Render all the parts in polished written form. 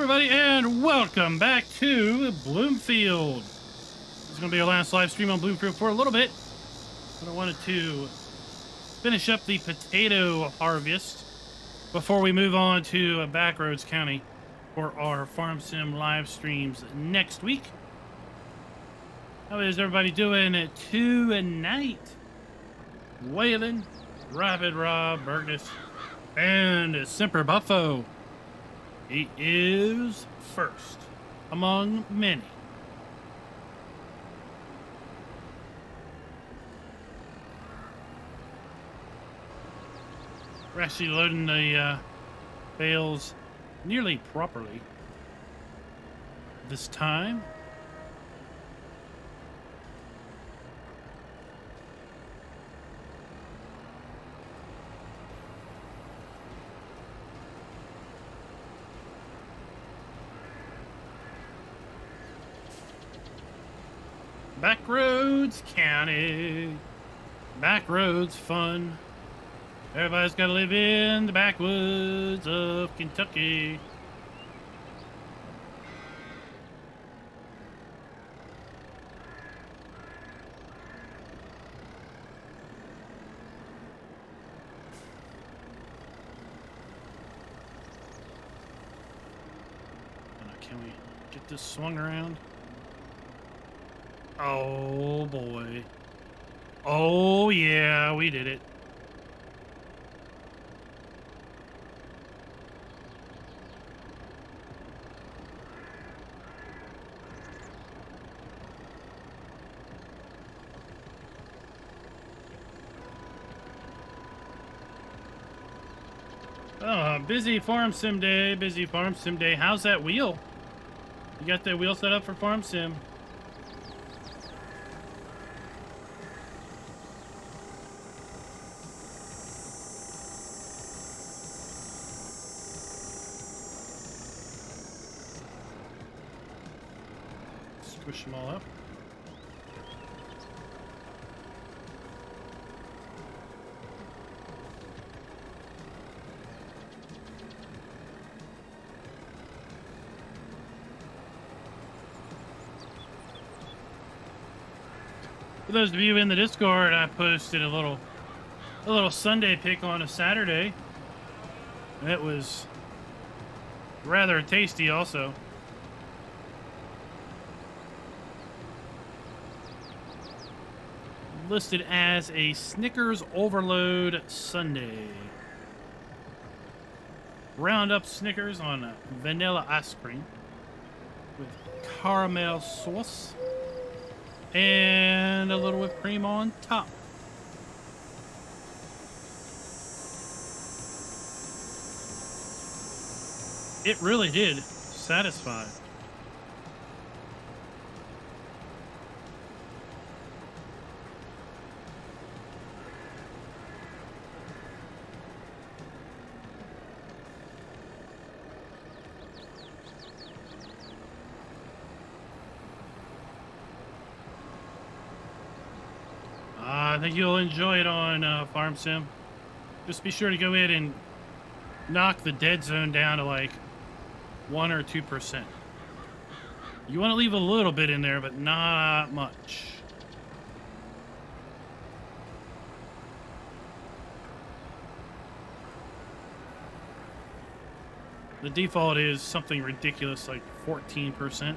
everybody, and welcome back to Bloomfield. This is going to be our last live stream on Bloomfield for a little bit, but I wanted to finish up the potato harvest before we move on to Backroads County for our Farm Sim live streams next week. How is everybody doing tonight? Waylon, Rapid Rob, Burgess, and Semper Buffo. He is first among many. We're actually loading the bales nearly properly this time. Backroads County, backroads fun. Everybody's got to live in the backwoods of Kentucky. Can we get this swung around? Oh boy. Oh yeah, we did it. Oh, busy farm sim day, busy farm sim day. How's that wheel? You got that wheel set up for farm sim? Push them all up. For those of you in the Discord, I posted a little Sunday pic on a Saturday. It was rather tasty also. Listed as a Snickers Overload Sundae. Round up Snickers on vanilla ice cream with caramel sauce and a little whipped cream on top. It really did satisfy. I think you'll enjoy it on Farm Sim. Just be sure to go in and knock the dead zone down to like 1 or 2%. You want to leave a little bit in there, but not much. The default is something ridiculous like 14%.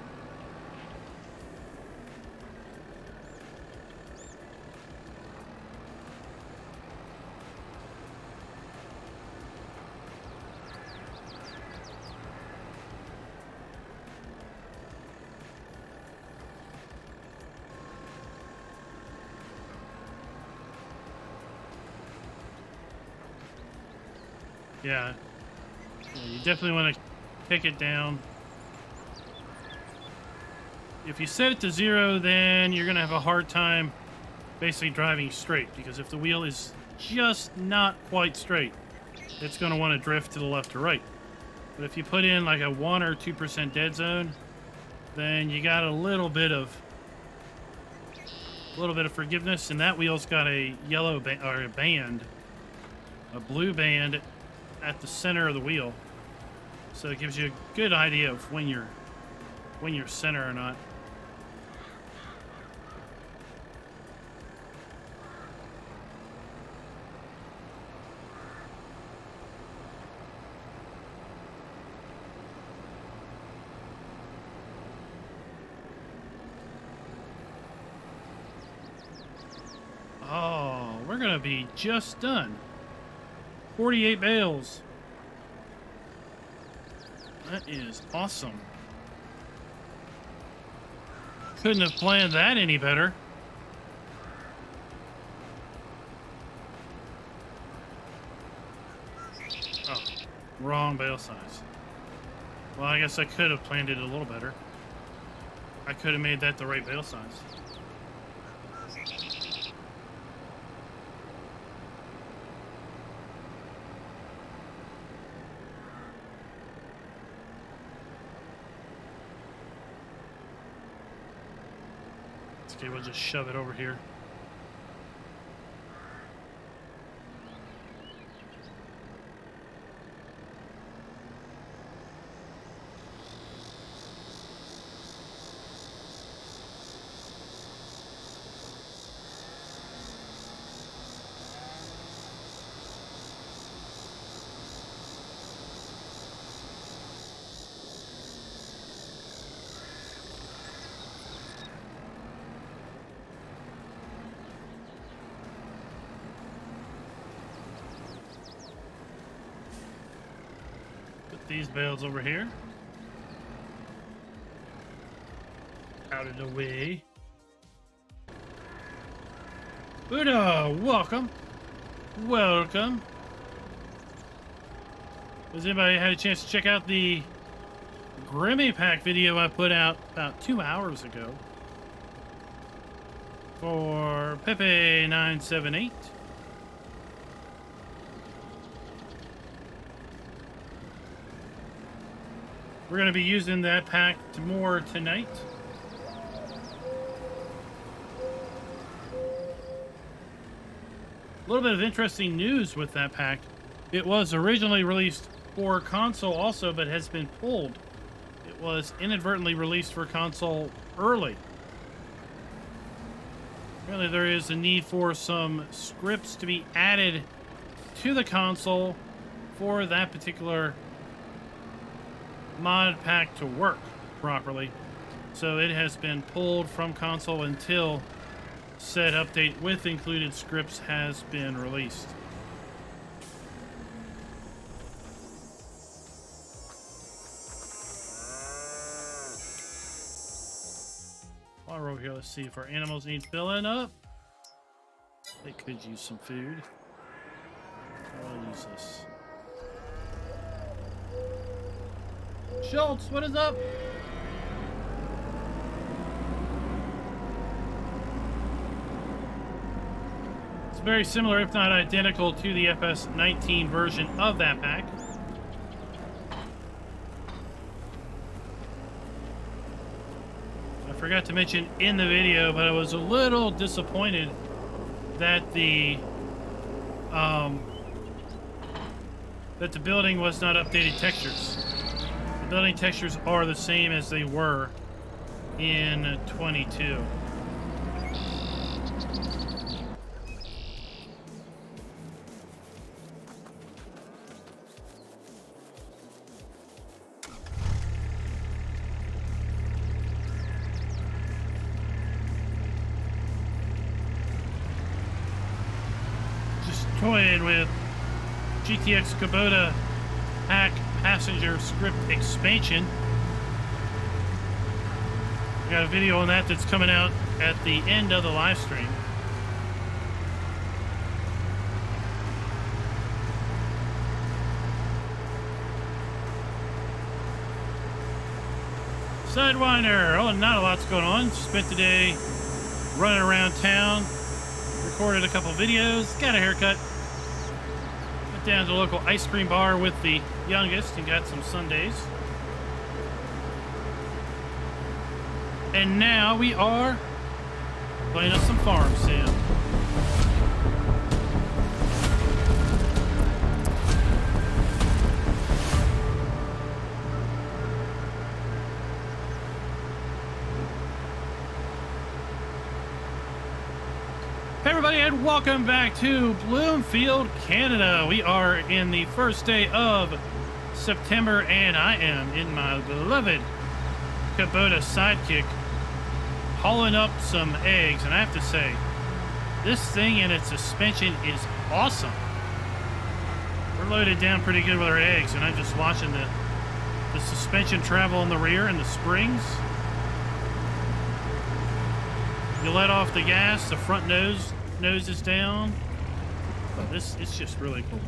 Yeah, you definitely want to kick it down. If you set it to 0, then you're going to have a hard time basically driving straight, because if the wheel is just not quite straight, it's going to want to drift to the left or right. But if you put in like a 1 or 2% dead zone, then you got a little bit of forgiveness, and that wheel's got a yellow or a band, a blue band at the center of the wheel. So it gives you a good idea of when you're center or not. Oh, we're gonna be just done. 48 bales. That is awesome. Couldn't have planned that any better. Oh, wrong bale size. Well, I guess I could have planned it a little better. I could have made that the right bale size. Okay, we'll just shove it over here. These bales over here. Out of the way. Buddha, welcome. Welcome. Has anybody had a chance to check out the Grimmy pack video I put out about 2 hours ago for Pepe 978? We're going to be using that pack more tonight. A little bit of interesting news with that pack. It was originally released for console also, but has been pulled. It was inadvertently released for console early. Apparently there is a need for some scripts to be added to the console for that particular mod pack to work properly. So it has been pulled from console until said update with included scripts has been released. While we're over here, let's see if our animals need filling up. They could use some food. I'll use this. Schultz, what is up? It's very similar, if not identical, to the FS19 version of that pack. I forgot to mention in the video, but I was a little disappointed that the building was not updated textures. Building textures are the same as they were in 22. Just toying with GTX Kubota pack passenger script expansion. We got a video on that that's coming out at the end of the live stream. Sidewinder. Oh, not a lot's going on. Spent the day running around town. Recorded a couple videos. Got a haircut. Went down to the local ice cream bar with the youngest and got some sundaes. And now we are playing up some farm sim. everybody, and welcome back to Bloomfield, Canada. We are in the first day of September, and I am in my beloved Kubota Sidekick hauling up some eggs. And I have to say, this thing and its suspension is awesome. We're loaded down pretty good with our eggs, and I'm just watching the suspension travel in the rear and the springs. You let off the gas, the front nose is down. But it's just really cool.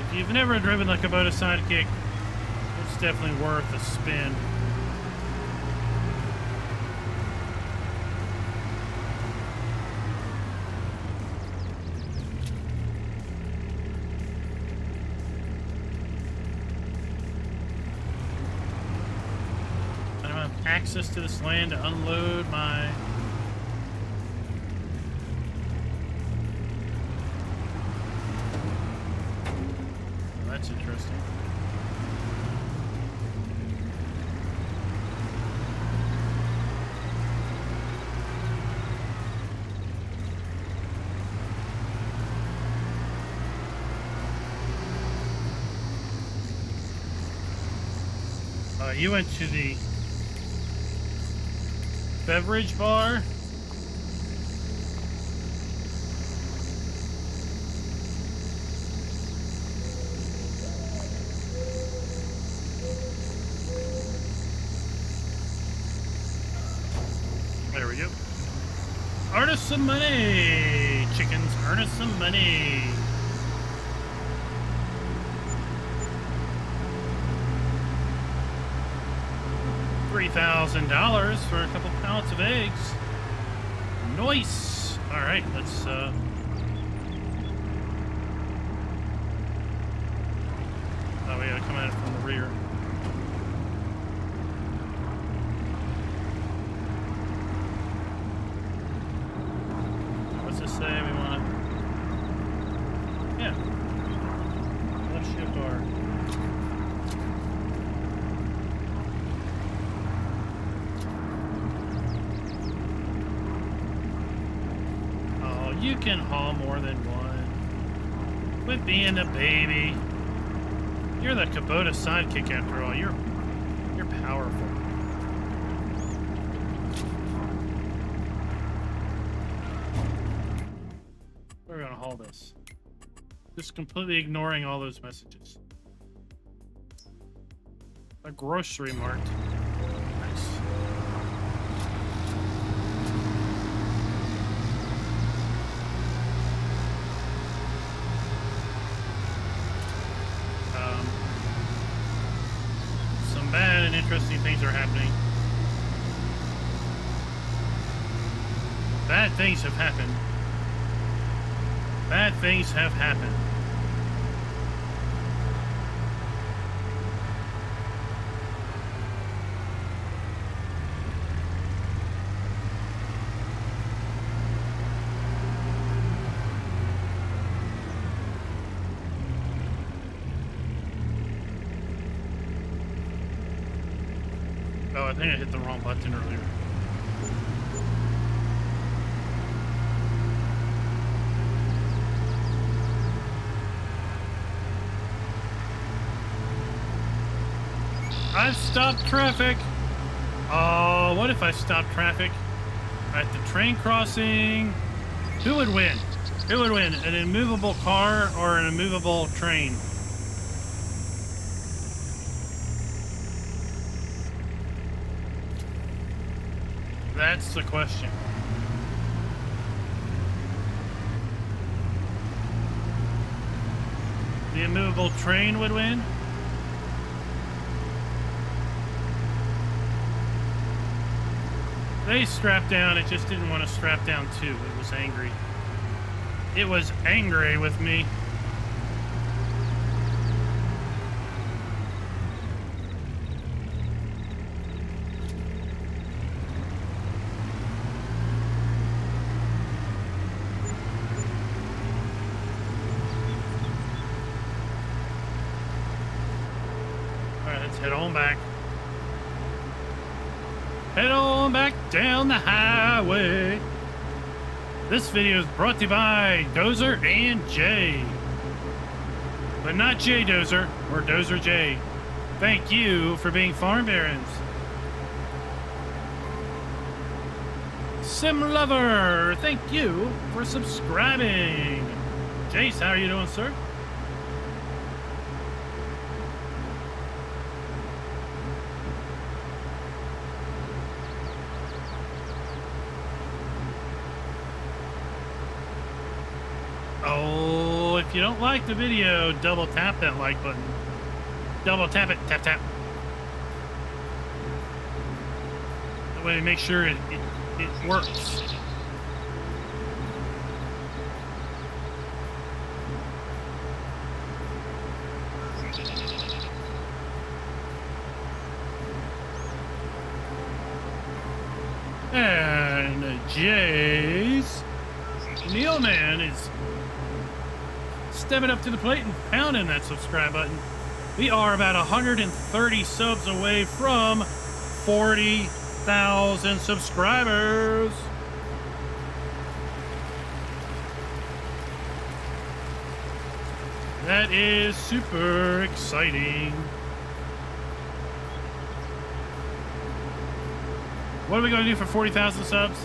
If you've never driven the Kubota Sidekick, it's definitely worth a spin. Access to this land to unload my that's interesting. You went to the beverage bar. There we go. Earn us some money, chickens. Earn us some money. $3,000 for a couple pallets of eggs. Nice. All right, let's oh, we gotta come at it from the rear. What's this say? We want to, yeah, left shift R. You can haul more than one. Quit being a baby. You're the Kubota Sidekick after all. You're powerful. We're gonna haul this. Just completely ignoring all those messages. A grocery mart. Nice. Bad and interesting things are happening. Bad things have happened. Bad things have happened. Oh, I think I hit the wrong button earlier. I've stopped traffic. Oh, what if I stopped traffic at the train crossing? Who would win? Who would win? An immovable car or an immovable train? That's the question. The immovable train would win? They strapped down, it just didn't want to strap down too. It was angry. It was angry with me. Alright, let's head on back. Head on back down the highway. This video is brought to you by Dozer and Jay. But not Jay Dozer, or Dozer Jay. Thank you for being farm barons. Sim Lover, thank you for subscribing. Jace, how are you doing, sir? Oh, if you don't like the video, double tap that like button. Double tap it, tap tap. That way to make sure it works. And Jay's Neilman is stepping up to the plate and pounding that subscribe button. We are about 130 subs away from 40,000 subscribers. That is super exciting. What are we going to do for 40,000 subs?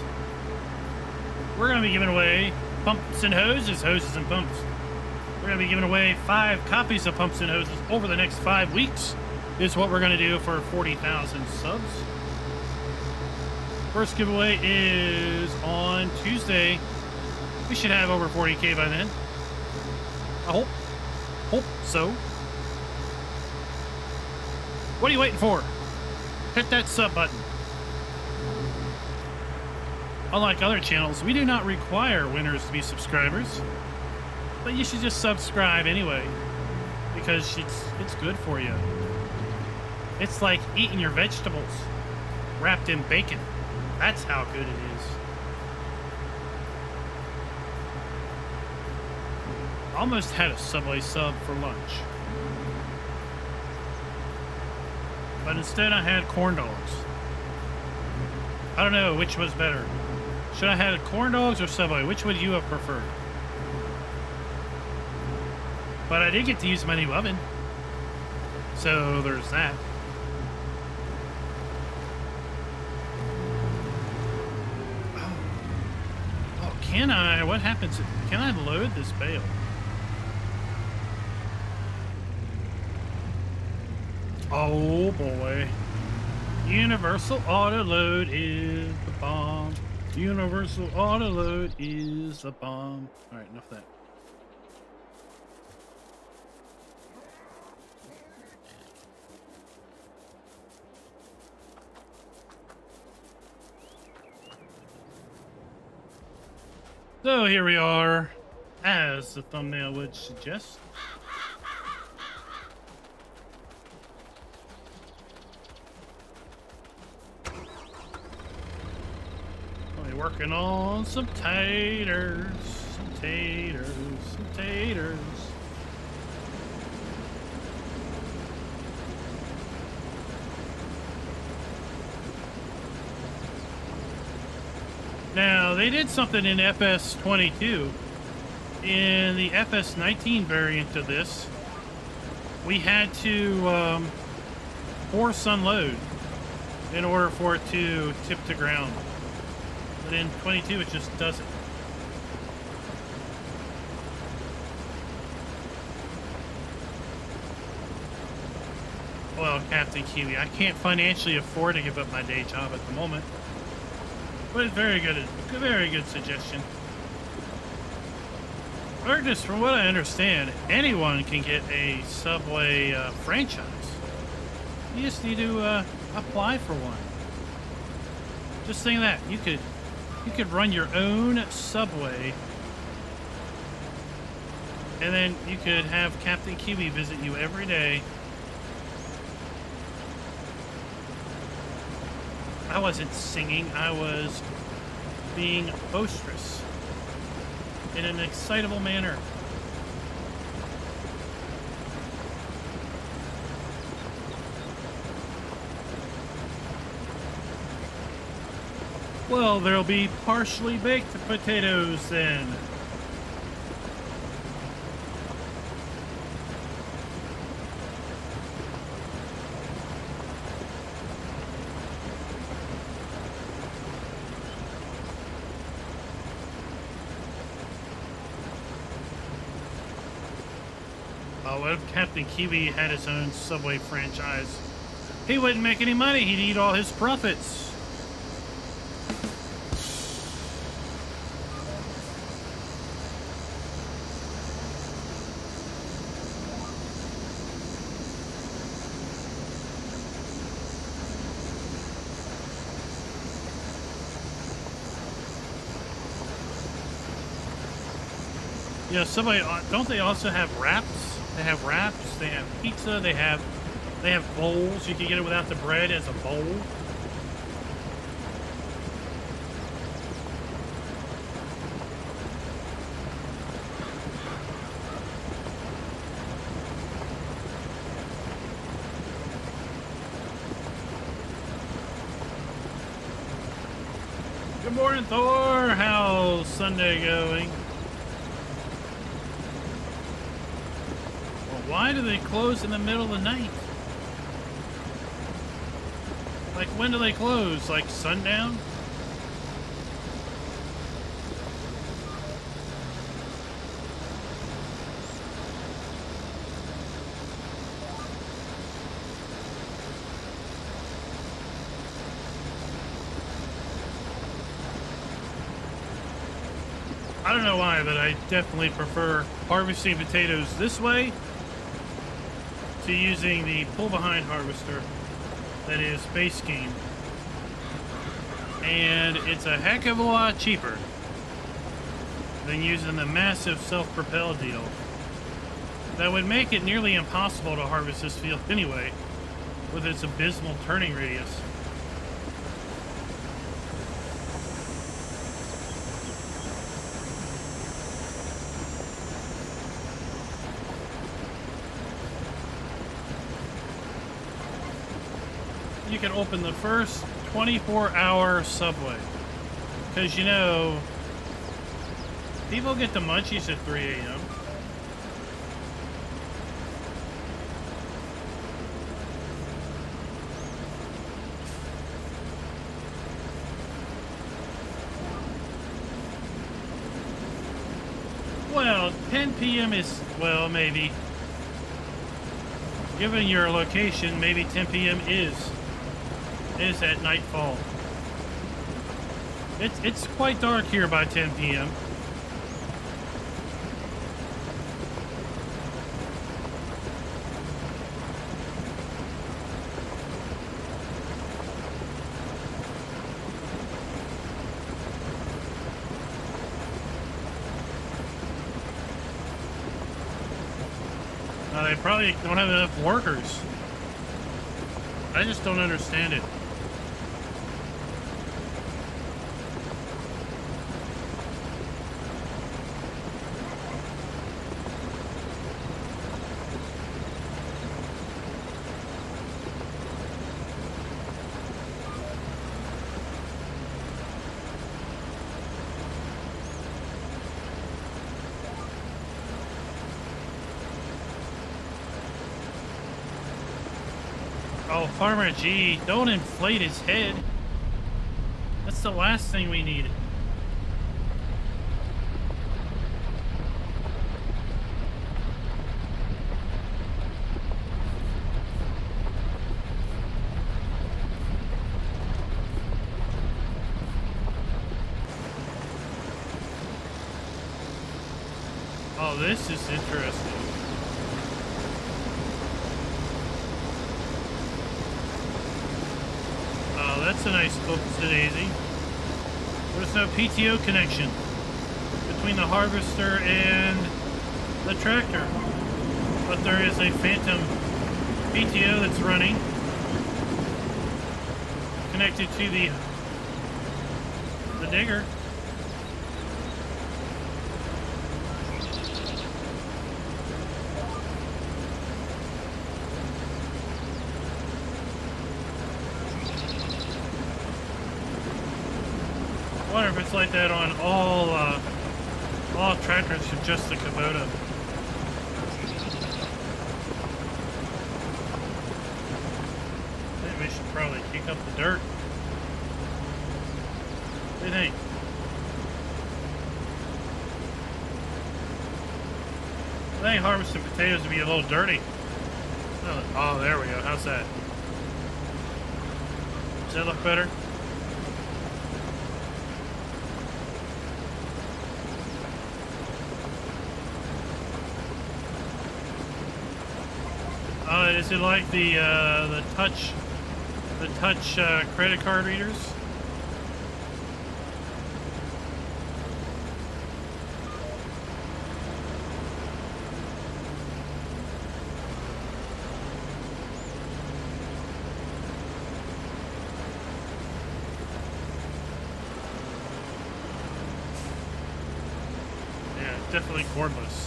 We're going to be giving away pumps and hoses, hoses and pumps. We're going to be giving away 5 copies of pumps and hoses over the next 5 weeks. Is what we're going to do for 40,000 subs. First giveaway is on Tuesday. We should have over 40K by then. I hope so. What are you waiting for? Hit that sub button. Unlike other channels, we do not require winners to be subscribers, but you should just subscribe anyway, because it's good for you. It's like eating your vegetables wrapped in bacon. That's how good it is. Almost had a Subway sub for lunch, but instead I had corn dogs. I don't know which was better. Should I have corn dogs or Subway? Which would you have preferred? But I did get to use my new oven, so there's that. Oh, can I? What happens? Can I load this bale? Oh boy. Universal auto load is the bomb. Universal auto load is the bomb. All right, enough of that. So here we are, as the thumbnail would suggest. Working on some taters, some taters, some taters. Now, they did something in FS22. In the FS19 variant of this, we had to force unload in order for it to tip to ground. But in 22, it just doesn't. Well, Captain Kiwi, I can't financially afford to give up my day job at the moment. But it's very good suggestion. Burgess, from what I understand, anyone can get a Subway franchise. You just need to apply for one. Just think of that. You could run your own Subway, and then you could have Captain Kiwi visit you every day. I wasn't singing, I was being boisterous in an excitable manner. Well, there'll be partially baked potatoes then. Oh, what if Captain Kiwi had his own Subway franchise? He wouldn't make any money. He'd eat all his profits. Yeah, Subway, don't they also have wraps? They have wraps, they have pizza, they have bowls. You can get it without the bread as a bowl. Good morning, Thor. How's Sunday going? Well, why do they close in the middle of the night? Like, when do they close? Like sundown? I don't know why, but I definitely prefer harvesting potatoes this way to using the pull-behind harvester that is base game. And it's a heck of a lot cheaper than using the massive self-propel deal. That would make it nearly impossible to harvest this field anyway, with its abysmal turning radius. You can open the first 24-hour Subway. Because, you know, people get the munchies at 3 a.m. Well, 10 p.m. is, well, maybe. Given your location, maybe 10 p.m. is at nightfall. It's quite dark here by 10 p.m. They probably don't have enough workers. I just don't understand it. Oh, Farmer G, don't inflate his head. That's the last thing we need. Oh, this is interesting. That's a nice oopsie-daisy. There's no PTO connection between the harvester and the tractor, but there is a phantom PTO that's running connected to the digger. wonder if it's like that on all tractors or just the Kubota. I think we should probably kick up the dirt. What do you think? I think harvesting potatoes would be a little dirty. Oh, there we go. How's that? Does that look better? Is it like the touch credit card readers? Yeah, definitely cordless.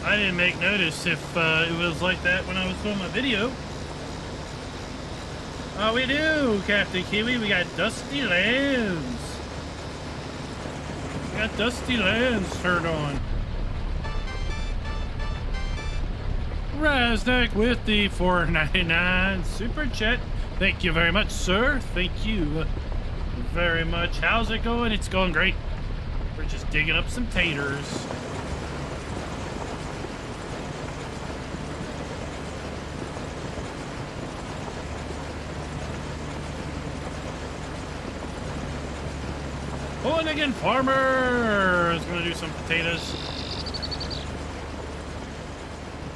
I didn't make notice if it was like that when I was doing my video. Oh, we do, Captain Kiwi. We got Dusty Lands. We got Dusty Lands turned on. Raznak with the $4.99 super chat. Thank you very much, sir. Thank you very much. How's it going? It's going great. We're just digging up some taters. Again, farmer is going to do some potatoes.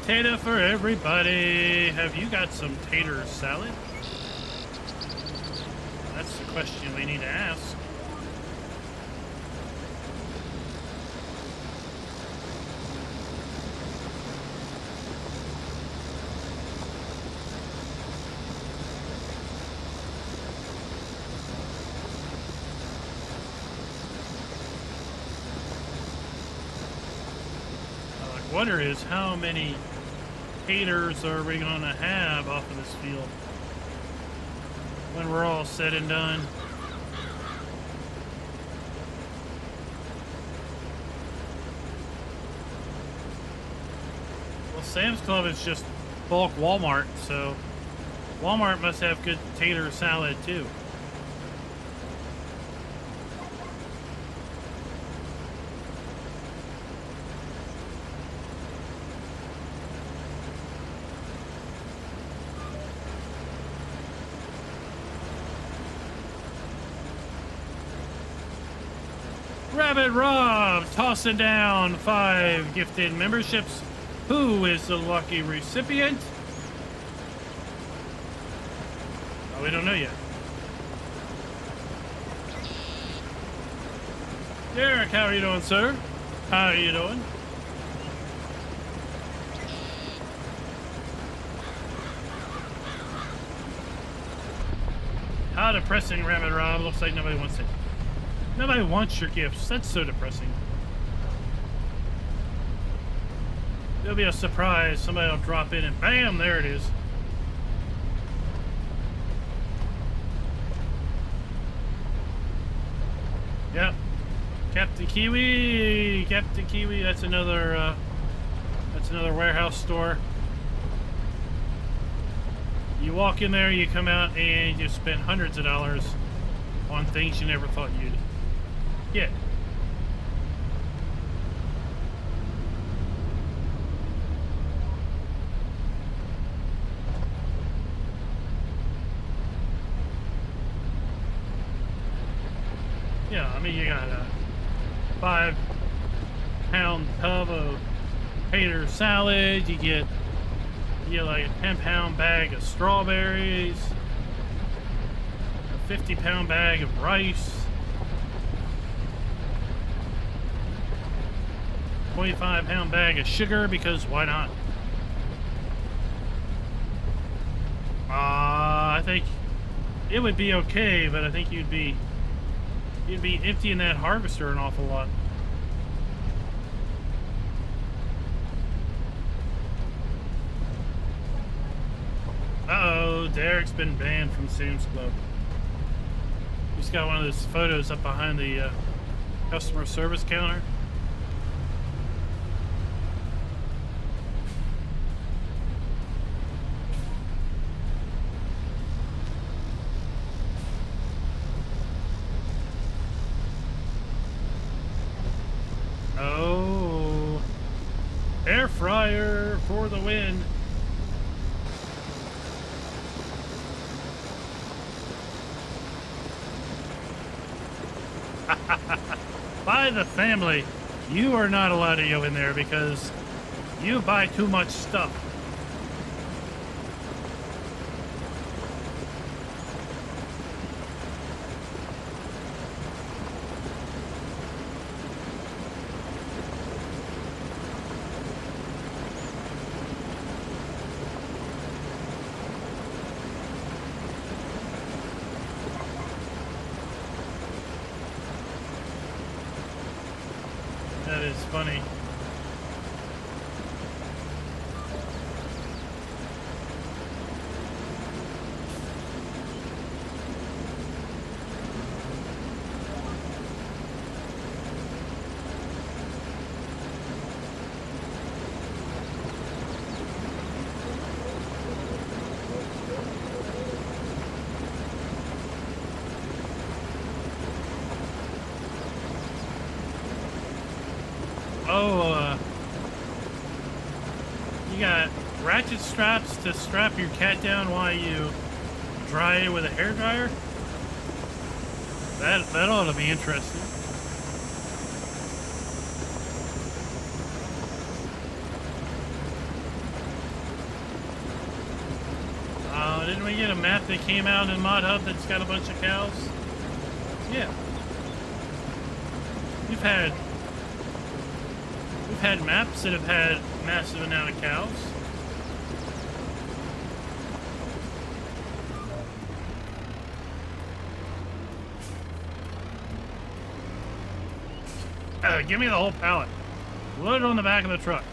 Potato for everybody. Have you got some tater salad? That's the question we need to ask. Wonder is how many taters are we gonna have off of this field when we're all said and done. Well, Sam's Club is just bulk Walmart, so Walmart must have good tater salad too. Rabbit Rob tossing down 5 gifted memberships. Who is the lucky recipient? Oh, we don't know yet. Derek, how are you doing, sir? How are you doing? How depressing, Rabbit Rob. Looks like nobody wants it. Nobody wants your gifts. That's so depressing. There'll be a surprise. Somebody will drop in and bam, there it is. Yep. Captain Kiwi. Captain Kiwi. That's another warehouse store. You walk in there, you come out, and you spend hundreds of dollars on things you never thought you'd get. Yeah, I mean, you got a 5-pound tub of tater salad. You get like a 10-pound bag of strawberries, a 50-pound bag of rice, 25-pound bag of sugar, because why not? I think it would be okay, but I think you'd be emptying that harvester an awful lot. Derek's been banned from Sam's Club. He's got one of those photos up behind the customer service counter. Oh, air fryer for the win. By the family, you are not allowed to go in there because you buy too much stuff. That is funny. Oh, you got ratchet straps to strap your cat down while you dry it with a hairdryer? That ought to be interesting. Didn't we get a map that came out in Mod Hub that's got a bunch of cows? Yeah. We've had maps that have had massive amount of cows. Give me the whole pallet. Load it on the back of the truck.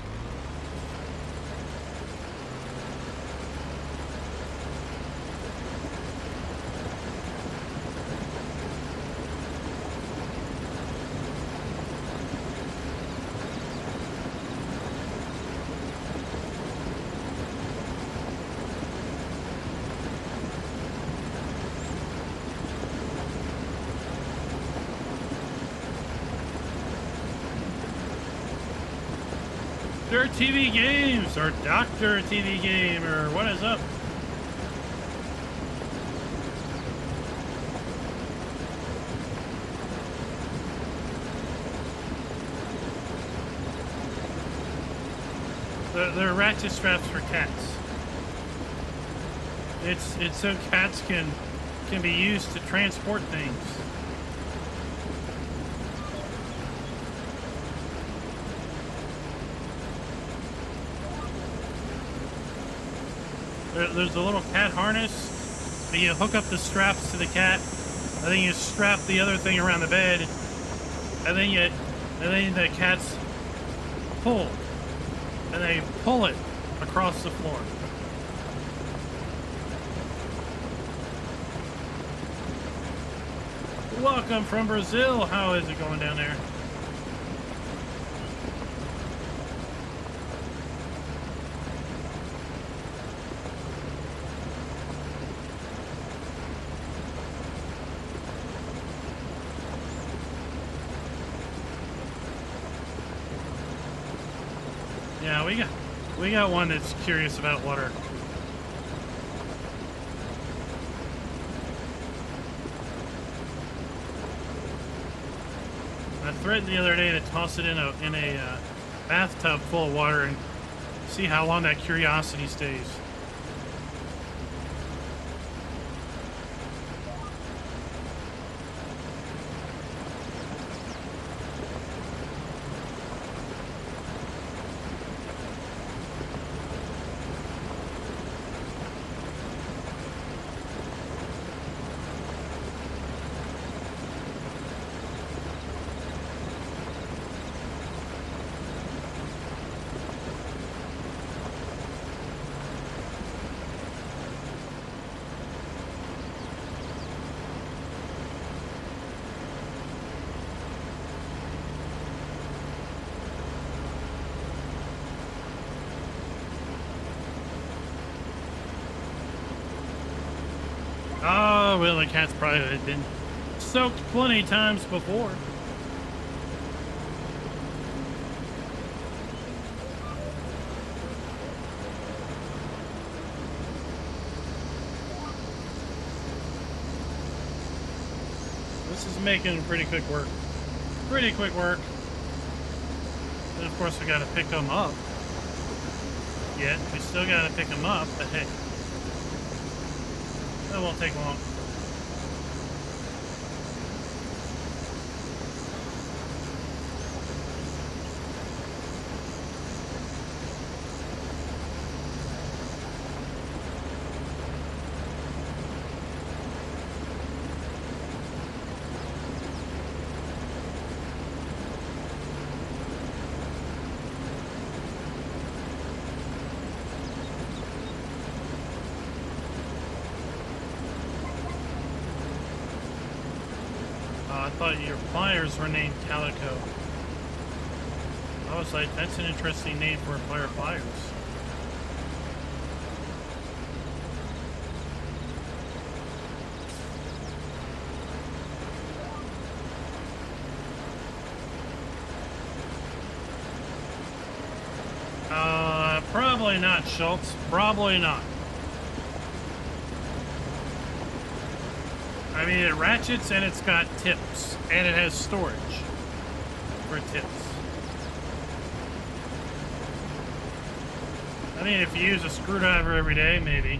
TV Games, or Dr. TV Gamer, what is up? They're ratchet straps for cats. It's so cats can be used to transport things. There's a little cat harness that you hook up the straps to the cat, and then you strap the other thing around the bed, and then the cats pull, and they pull it across the floor. Welcome from Brazil. How is it going down there? Yeah, we got one that's curious about water. I threatened the other day to toss it in a bathtub full of water and see how long that curiosity stays. Oh, well, the cat's probably had been soaked plenty of times before. This is making pretty quick work. Pretty quick work. And of course, we got to pick them up. Yet, we still got to pick them up, but hey. That won't take long. I thought your pliers were named Calico. I was like, that's an interesting name for a pair of pliers. Probably not, Schultz. Probably not. I mean, it ratchets and it's got tips, and it has storage for tips. I mean, if you use a screwdriver every day, maybe.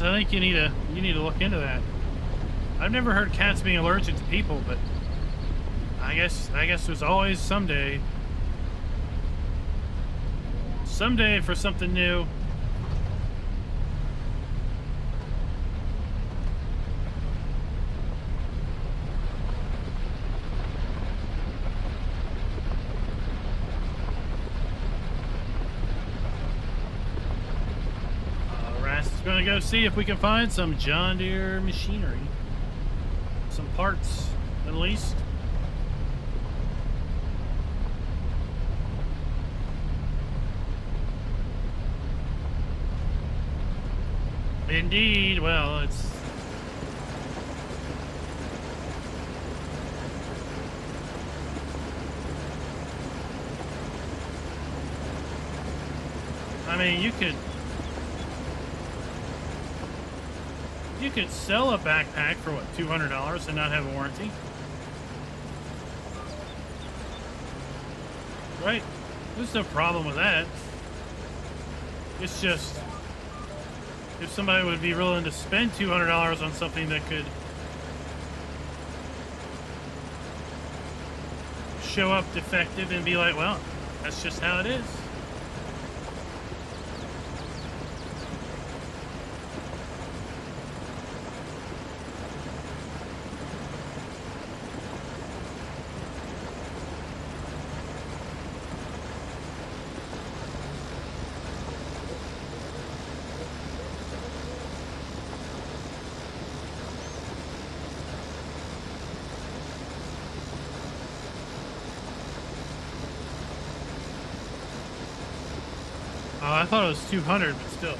I think you need to look into that. I've never heard cats being allergic to people, but I guess there's always someday for something new. Gonna go see if we can find some John Deere machinery, some parts at least. Indeed. Well, it's I mean, you could sell a backpack for what, $200 and not have a warranty, right? There's no problem with that. It's just if somebody would be willing to spend $200 on something that could show up defective and be like, well, that's just how it is. I thought it was 200, but still.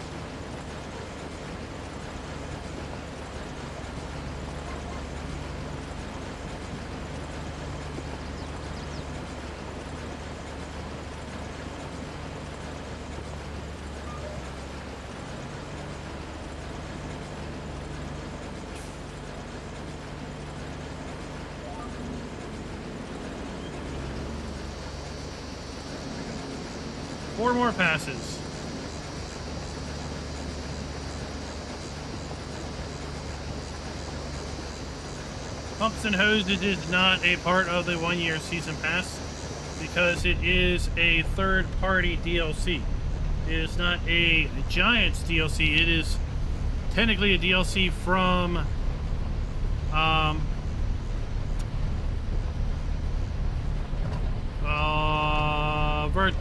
Four more passes. Pumps and hoses is not a part of the one-year season pass because it is a third-party DLC. It is not a Giants DLC. It is technically a DLC from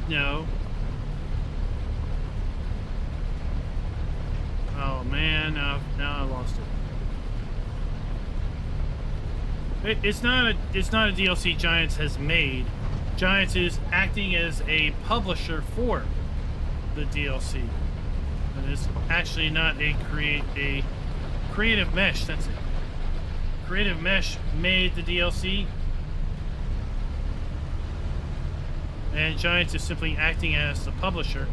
No. Oh man, now I lost it. It's not a DLC Giants has made. Giants is acting as a publisher for the DLC. And it's actually not a Creative Mesh, that's it. Creative Mesh made the DLC. And Giants is simply acting as the publisher.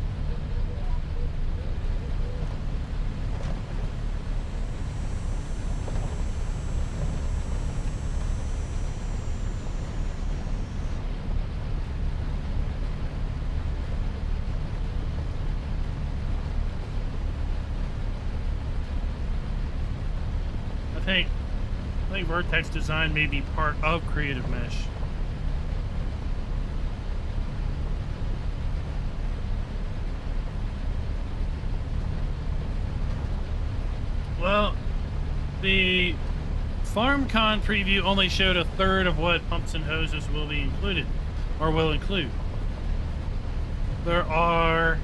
I think Vertex Design may be part of Creative Mesh. Well, the FarmCon preview only showed a third of what pumps and hoses will be included, or will include. There are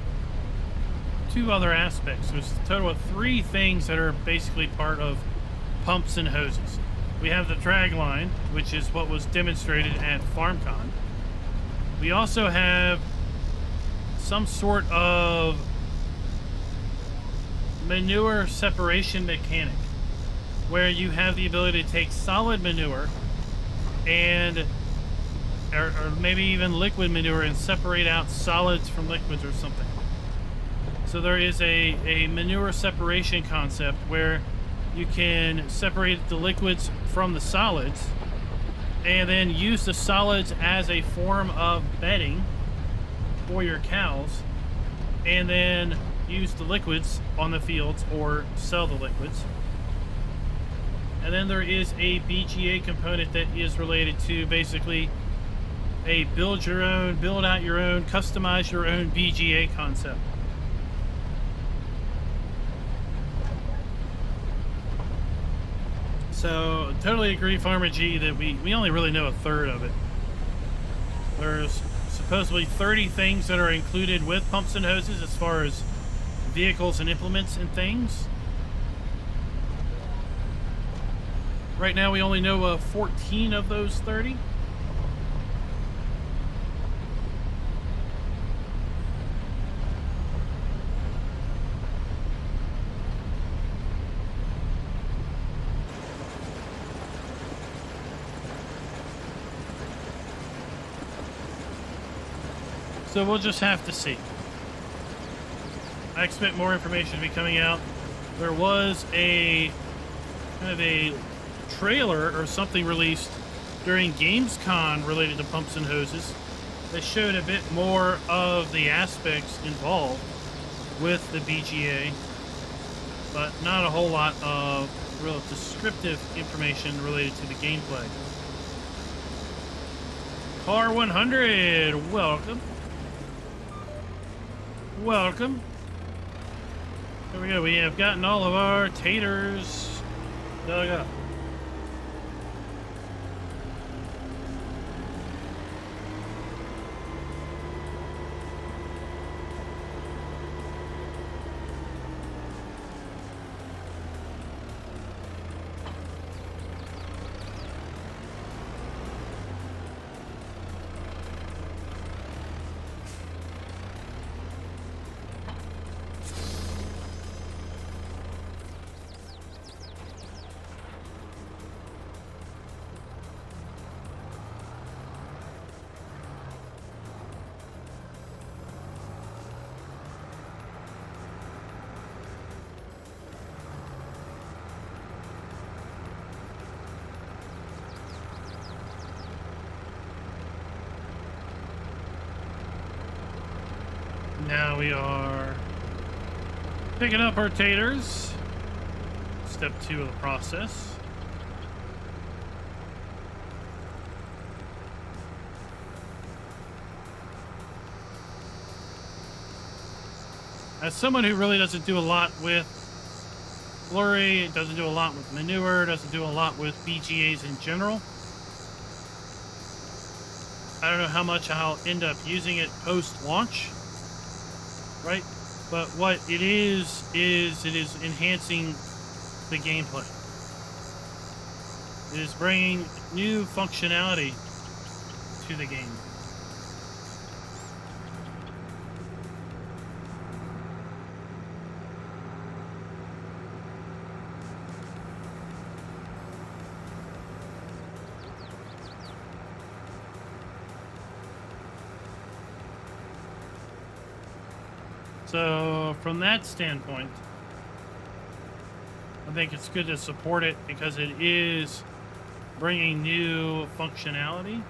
2 other aspects. There's a total of 3 things that are basically part of pumps and hoses. We have the drag line, which is what was demonstrated at FarmCon. We also have some sort of manure separation mechanic, where you have the ability to take solid manure and or maybe even liquid manure and separate out solids from liquids or something. So there is a manure separation concept where you can separate the liquids from the solids and then use the solids as a form of bedding for your cows, and then use the liquids on the fields or sell the liquids. And then there is a BGA component that is related to basically a build out your own, customize your own BGA concept. So, totally agree, Farmer G, that we only really know a third of it. There's supposedly 30 things that are included with pumps and hoses as far as vehicles and implements and things. Right now we only know 14 of those 30. So we'll just have to see. I expect more information to be coming out. There was a kind of a trailer or something released during Gamescom related to pumps and hoses that showed a bit more of the aspects involved with the BGA, but not a whole lot of real descriptive information related to the gameplay. Car 100, welcome. Welcome. There we go. We have gotten all of our taters dug up. Now we are picking up our taters. Step 2 of the process. As someone who really doesn't do a lot with slurry, doesn't do a lot with manure, doesn't do a lot with BGAs in general, I don't know how much I'll end up using it post-launch, right? But what it is it is enhancing the gameplay. It is bringing new functionality to the game. So from that standpoint, I think it's good to support it because it is bringing new functionality.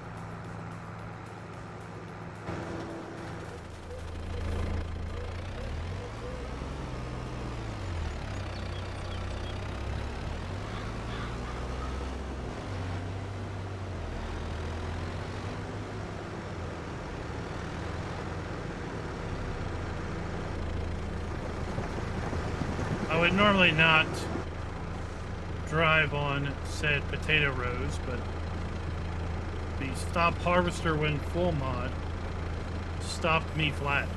I would normally not drive on said potato rows, but the stop harvester when full mod stopped me flat.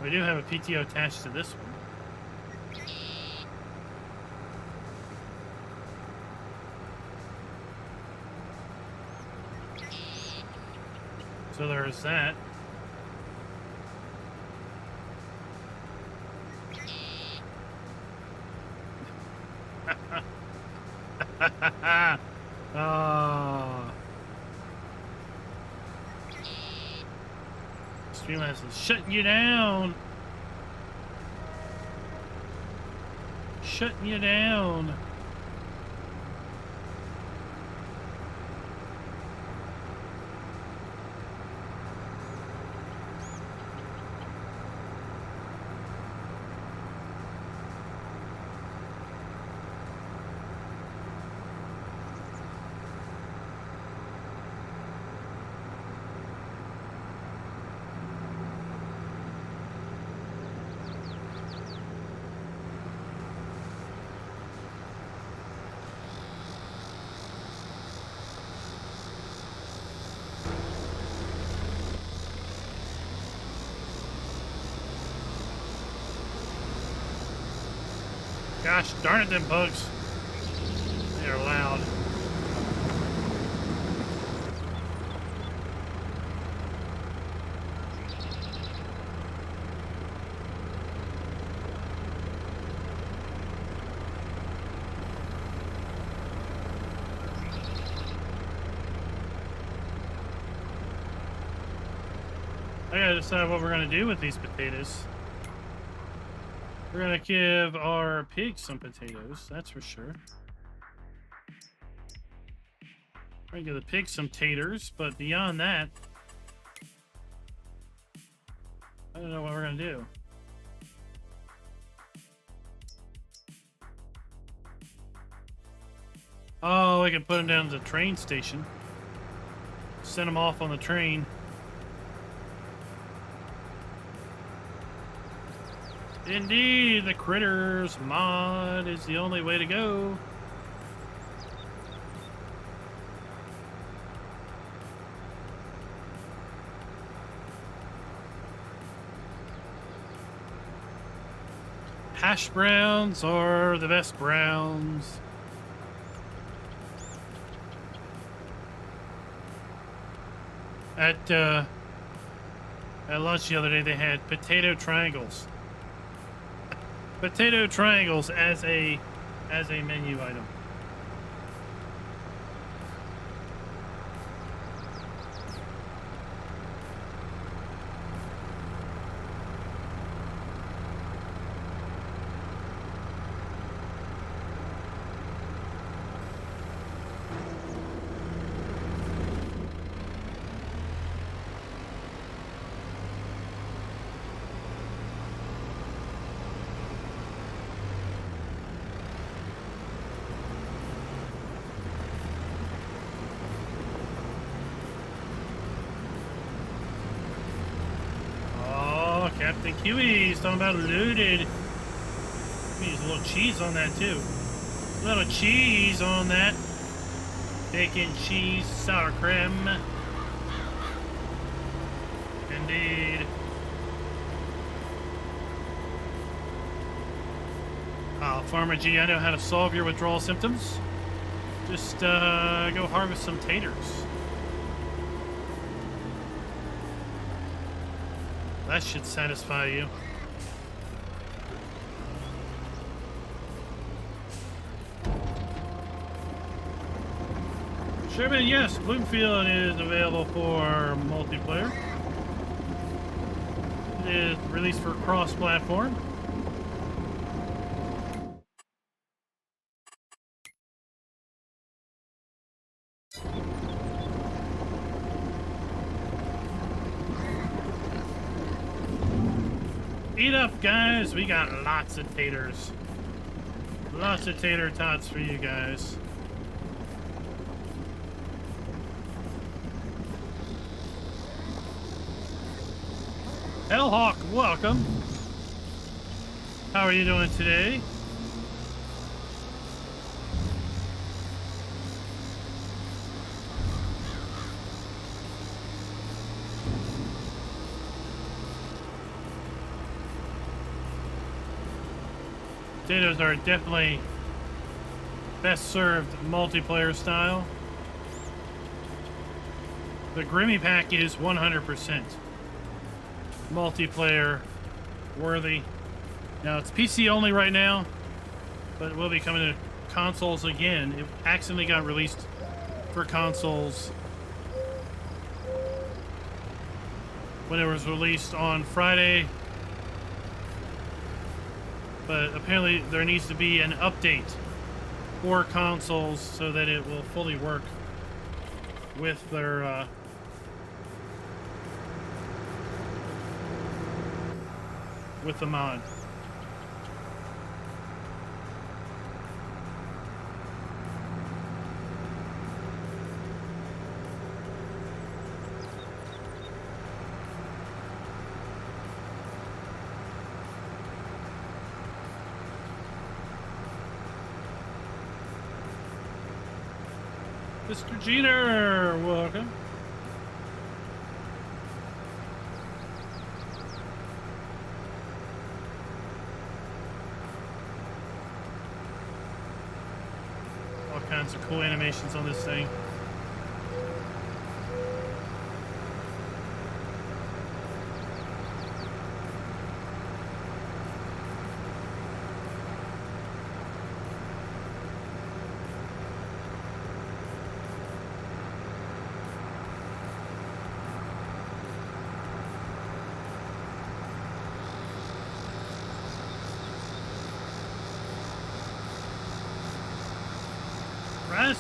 We do have a PTO attached to this one. So there's that. Oh. Streamlabs is shutting you down. Shutting you down. Gosh darn it, them bugs. They are loud. I gotta decide what we're gonna do with these potatoes. We're gonna give our pigs some potatoes, that's for sure. We're gonna give the pigs some taters, but beyond that, I don't know what we're gonna do. Oh, we can put them down at the train station. Send them off on the train. Indeed, the Critters mod is the only way to go. Hash browns are the best browns. At lunch the other day, they had potato triangles. Potato triangles as a menu item. Captain Kiwi's talking about loaded. Use a little cheese on that too. A little cheese on that. Bacon, cheese, sour cream. Indeed. Farmer G, I know how to solve your withdrawal symptoms. Just go harvest some taters. That should satisfy you. Sherman, yes, Bloomfield is available for multiplayer. It is released for cross-platform. Eat up, guys. We got lots of taters. Lots of tater tots for you guys. Hellhawk, welcome. How are you doing today? Potatoes are definitely best served multiplayer style. The Grimmy pack is 100% multiplayer worthy. Now it's PC only right now, but it will be coming to consoles again. It accidentally got released for consoles when it was released on Friday. But apparently there needs to be an update for consoles so that it will fully work with their with the mod. Mr. Jeter, welcome. All kinds of cool animations on this thing.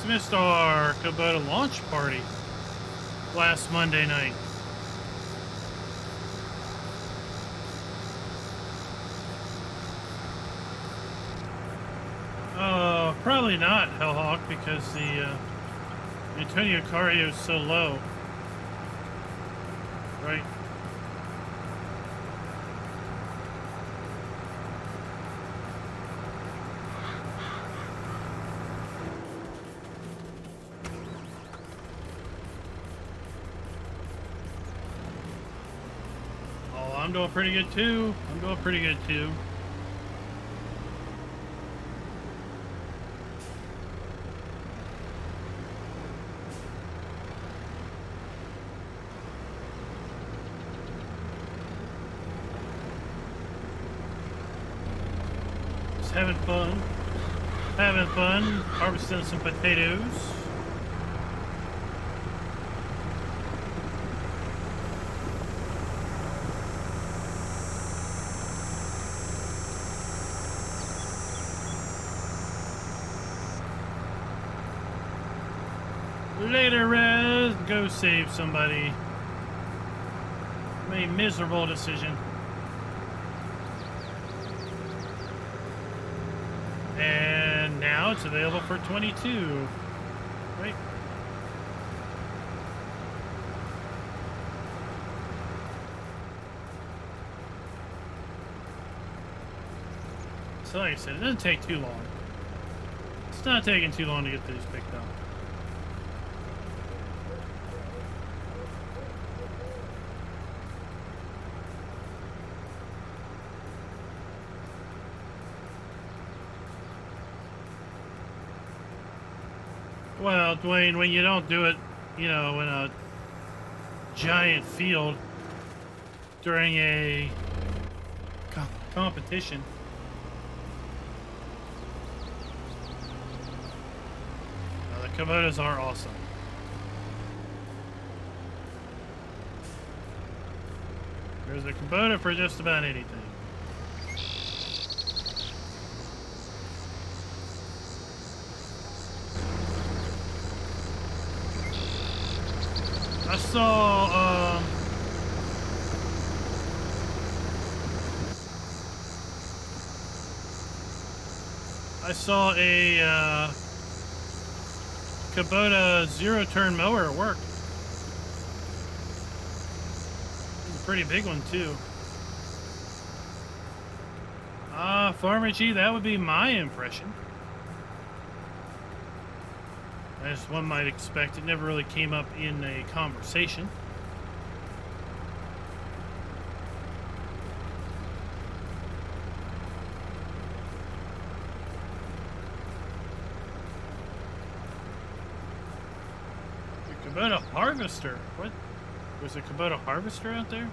Missed our Kubota launch party last Monday night. Probably not, Hellhawk, because the Antonio Carrio is so low. Right? I'm doing pretty good too. I'm doing pretty good too. Just having fun. Having fun. Harvesting some potatoes. Later, Rez. Go save somebody. Made a miserable decision. And now it's available for 22. Right? So like I said, it doesn't take too long. It's not taking too long to get these picked up. Well, Dwayne, when you don't do it, you know, in a giant field during a competition. The Kubotas are awesome. There's a Kubota for just about anything. I saw a Kubota zero-turn mower at work. It's a pretty big one too. Farmer G, that would be my impression. As one might expect, it never really came up in a conversation. The Kubota Harvester? What? Was a Kubota Harvester out there?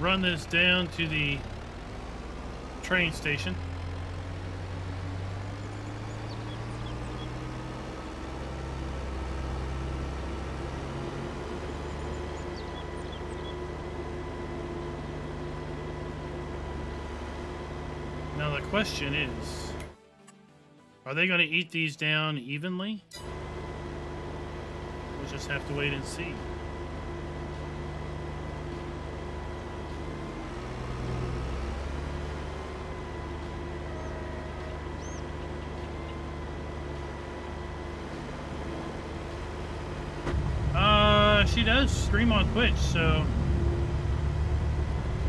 Run this down to the train station. Now the question is, are they going to eat these down evenly? We'll just have to wait and see. She does stream on Twitch, so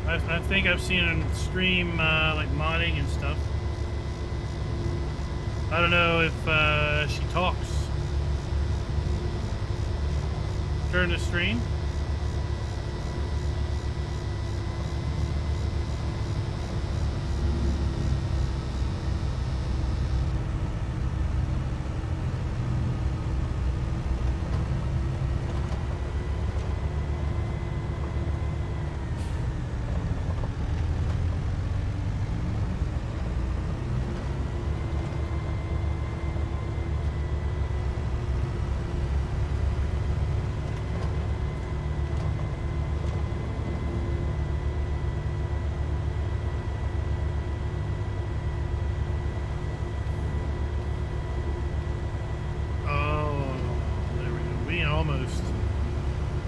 I think I've seen her stream like modding and stuff. I don't know if she talks during the stream.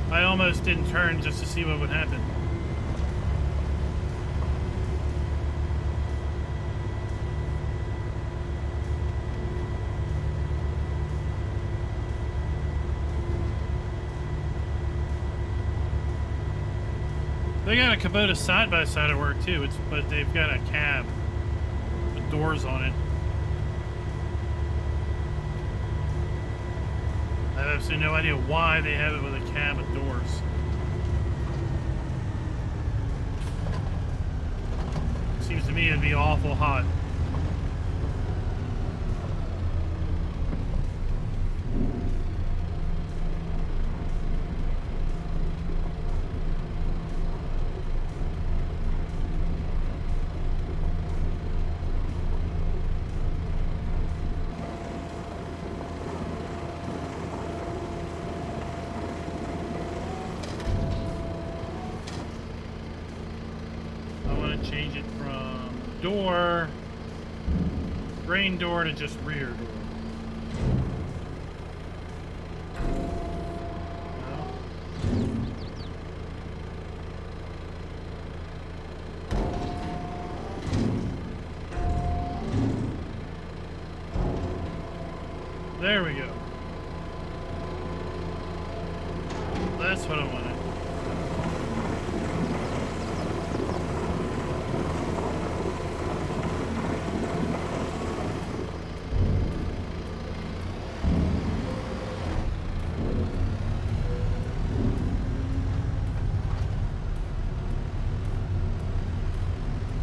I almost didn't turn just to see what would happen. They got a Kubota side-by-side at work too, but they've got a cab with doors on it. I have absolutely no idea why they have it with a cab with doors. Seems to me it'd be awful hot. Change it from door Grain door to just rear door. There we go. That's what I wanted.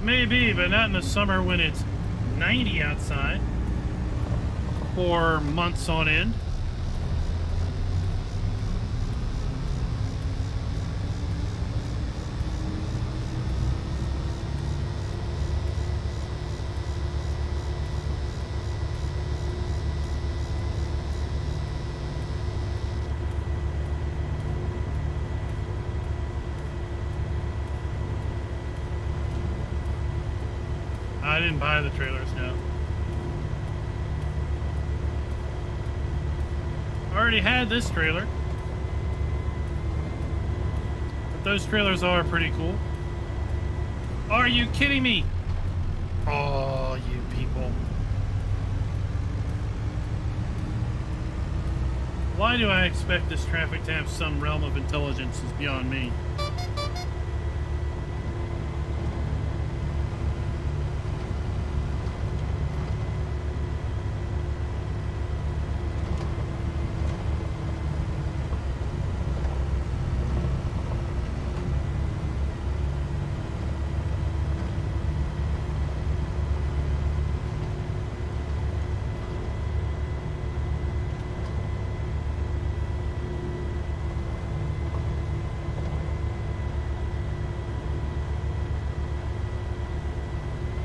Maybe, but not in the summer when it's 90 outside for months on end. I didn't buy the trailers, no. I already had this trailer. But those trailers are pretty cool. Are you kidding me? Oh, you people. Why do I expect this traffic to have some realm of intelligence is beyond me.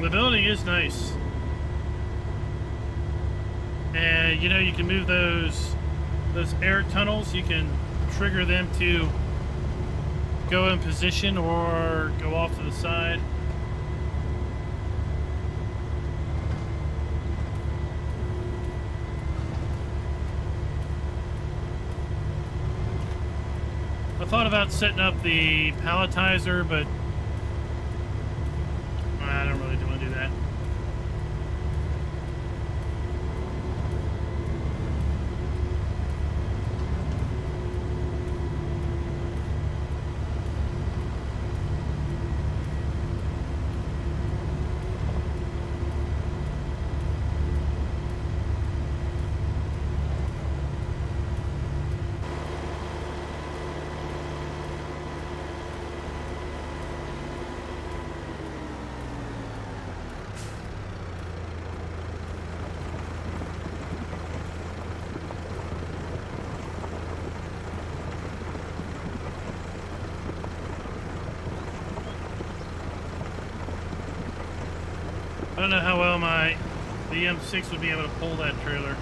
The building is nice. And you know, you can move those air tunnels, you can trigger them to go in position or go off to the side. I thought about setting up the palletizer, but I don't really want to do that. I don't know how well the M6 would be able to pull that trailer.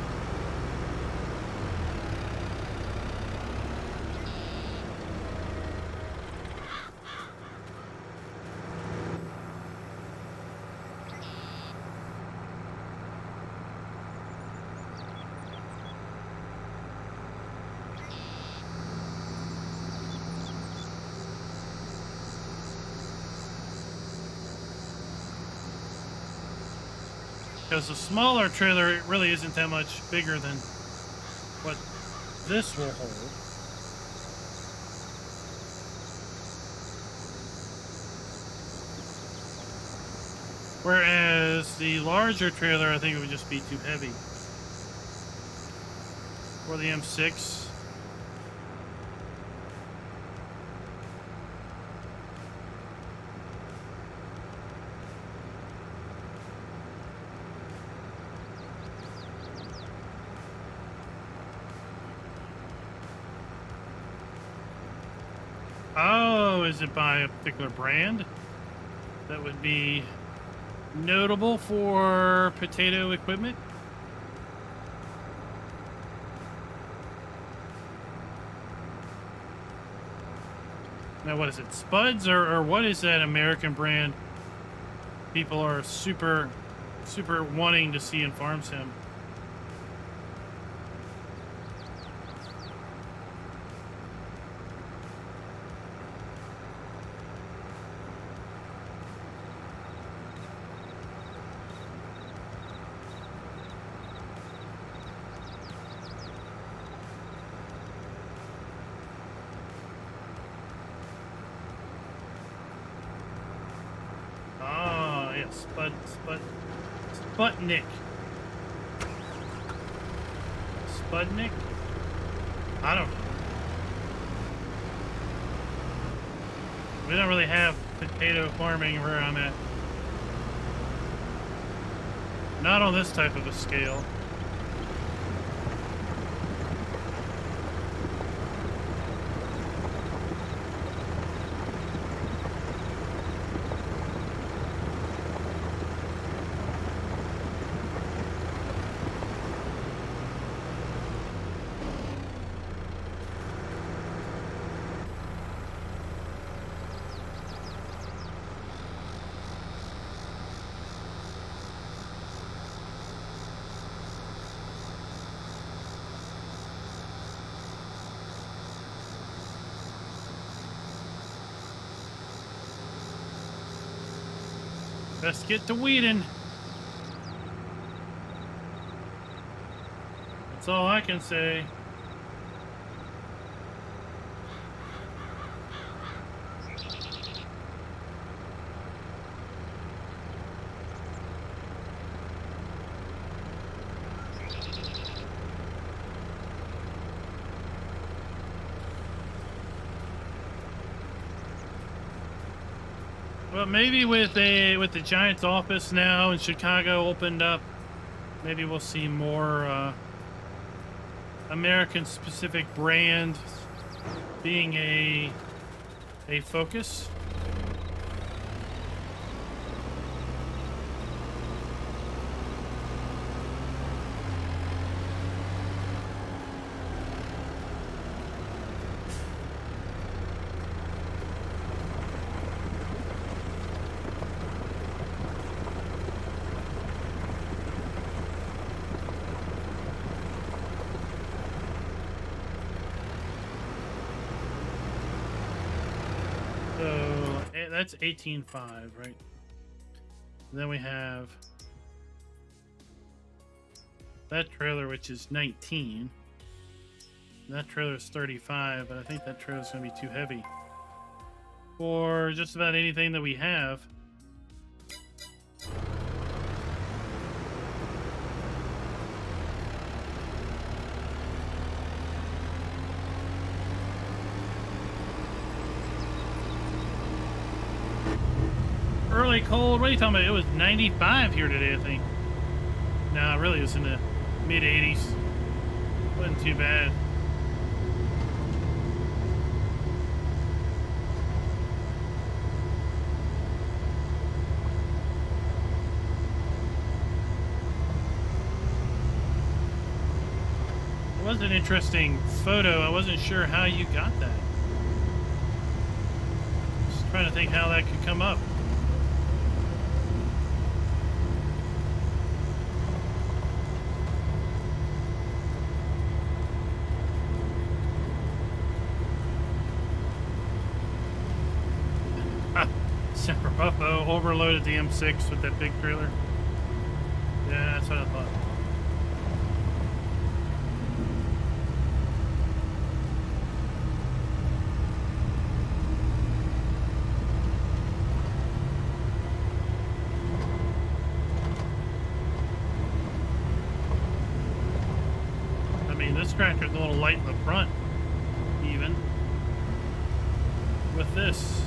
Because the smaller trailer, it really isn't that much bigger than what this will hold. Whereas the larger trailer, I think it would just be too heavy. Or the M6. Oh, is it by a particular brand? That would be notable for potato equipment? Now, what is it? Spuds or what is that American brand people are super super wanting to see in Farm Sim. Sputnik. Sputnik? I don't know. We don't really have potato farming where I'm at. Not on this type of a scale. Let's get to weeding. That's all I can say. Well, maybe with the Giants office now in Chicago opened up, maybe we'll see more American-specific brand being a focus. That's 18.5, right? And then we have that trailer, which is 19. That trailer is 35, but I think that trailer is going to be too heavy for just about anything that we have. Early cold. What are you talking about? It was 95 here today, I think. No, it really was in the mid 80s. Wasn't too bad. It was an interesting photo. I wasn't sure how you got that. Just trying to think how that could come up. Uh-oh, overloaded the M6 with that big trailer. Yeah, that's what I thought. I mean, this tractor's a little light in the front, even. With this.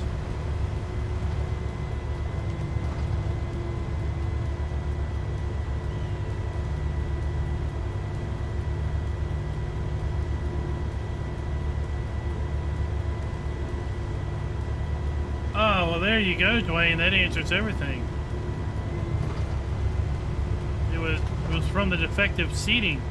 There you go, Dwayne. That answers everything. It was from the defective seating.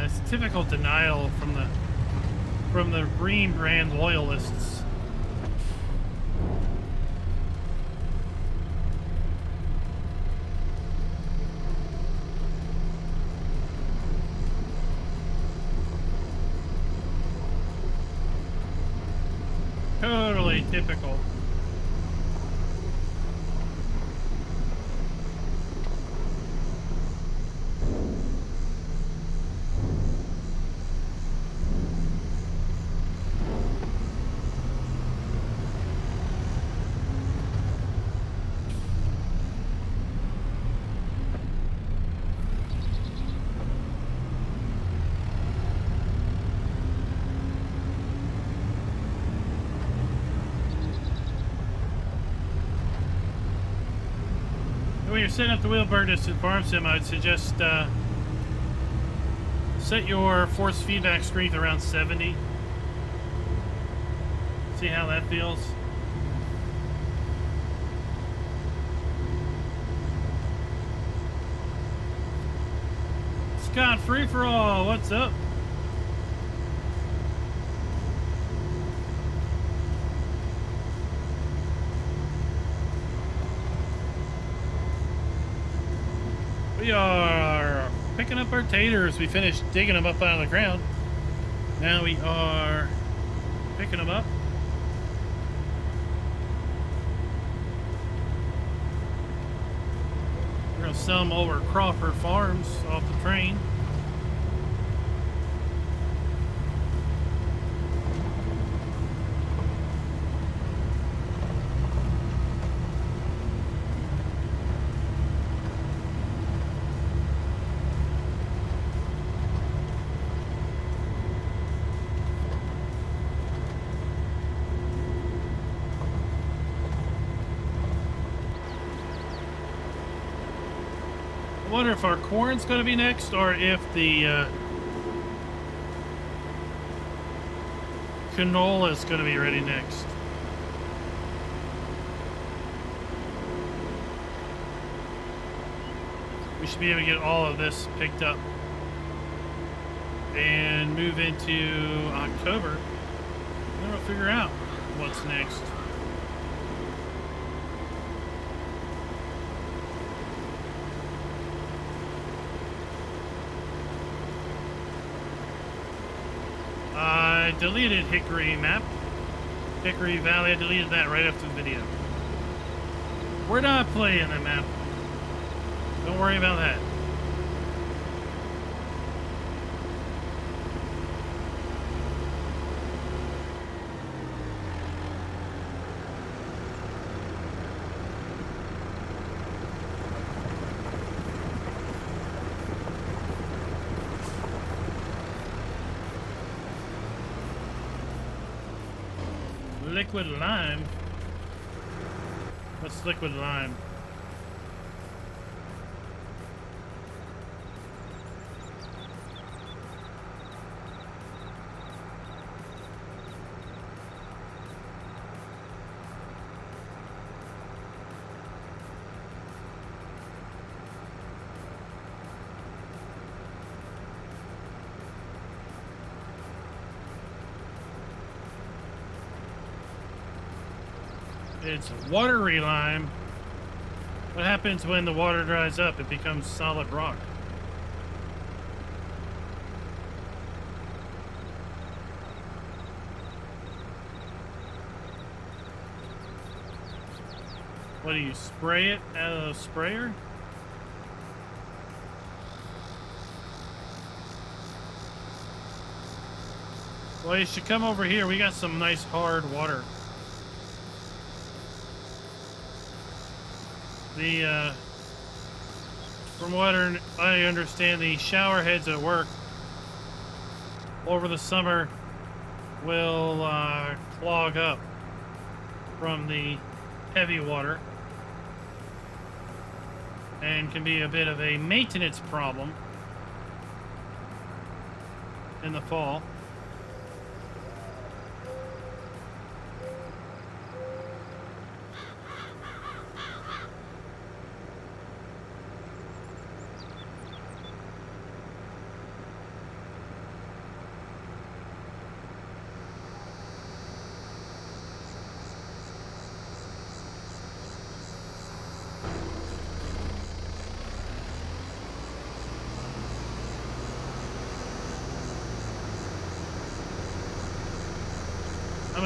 It's typical denial from the Green brand loyalists. Totally typical. When you're setting up the wheel burgess and farm sim, I would suggest set your force feedback strength around 70. See how that feels. Scott Free for All, what's up? We are picking up our taters. We finished digging them up out of the ground. Now we are picking them up. We're going to sell them over at Crawford Farms off the train. I wonder if our corn's going to be next, or if the canola is going to be ready next. We should be able to get all of this picked up and move into October. Then we'll figure out what's next. I deleted Hickory map. Hickory Valley, I deleted that right after the video. We're not playing that map. Don't worry about that. Liquid lime? What's liquid lime? It's watery lime. What happens when the water dries up? It becomes solid rock. What do you spray it out of the sprayer? Well, you should come over here. We got some nice hard water. From what I understand, the shower heads at work over the summer will clog up from the heavy water and can be a bit of a maintenance problem in the fall.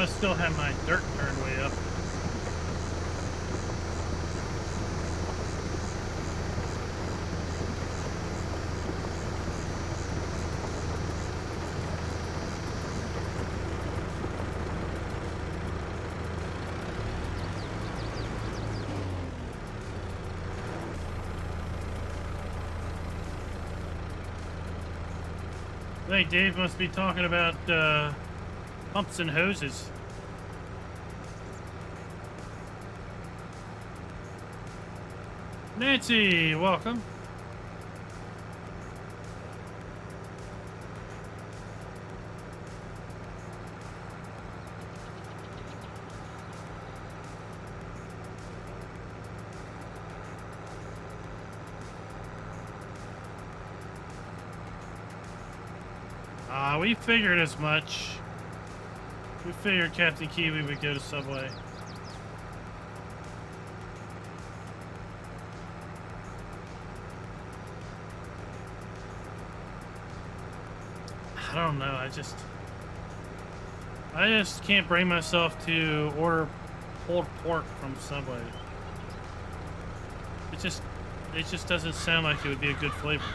must still have my dirt turned way up. I think Dave must be talking about pumps and hoses. Nancy, welcome. We figured as much. We figured Captain Kiwi would go to Subway. I don't know. I just can't bring myself to order pulled pork from Subway. It just doesn't sound like it would be a good flavor.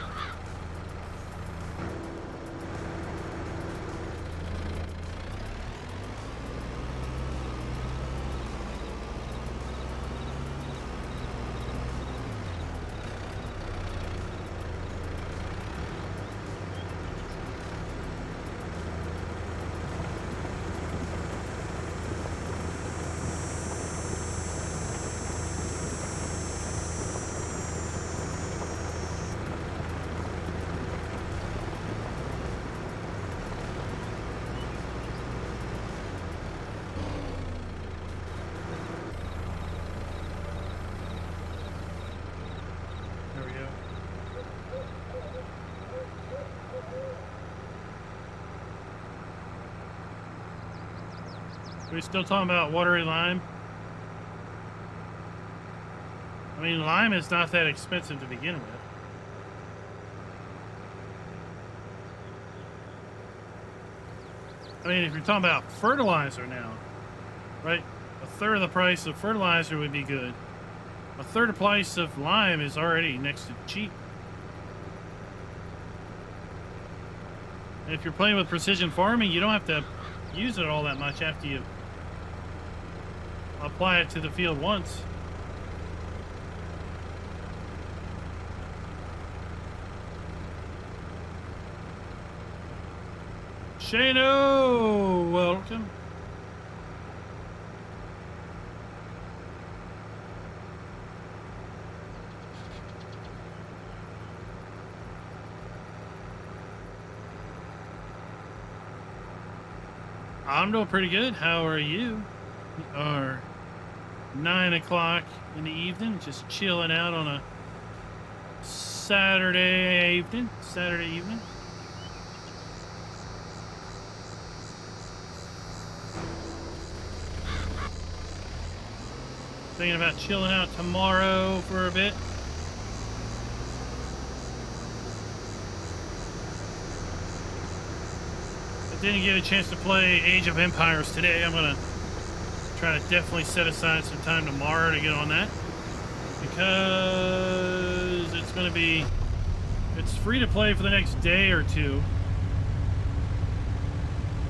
Are we still talking about watery lime? I mean, lime is not that expensive to begin with. I mean, if you're talking about fertilizer now, right? A third of the price of fertilizer would be good. A third of the price of lime is already next to cheap. And if you're playing with precision farming, you don't have to use it all that much after you apply it to the field once. Shano, welcome. I'm doing pretty good. How are you? We are 9 o'clock in the evening, just chilling out on a Saturday evening. Thinking about chilling out tomorrow for a bit. Didn't get a chance to play Age of Empires today. I'm gonna try to definitely set aside some time tomorrow to get on that, because it's free to play for the next day or two.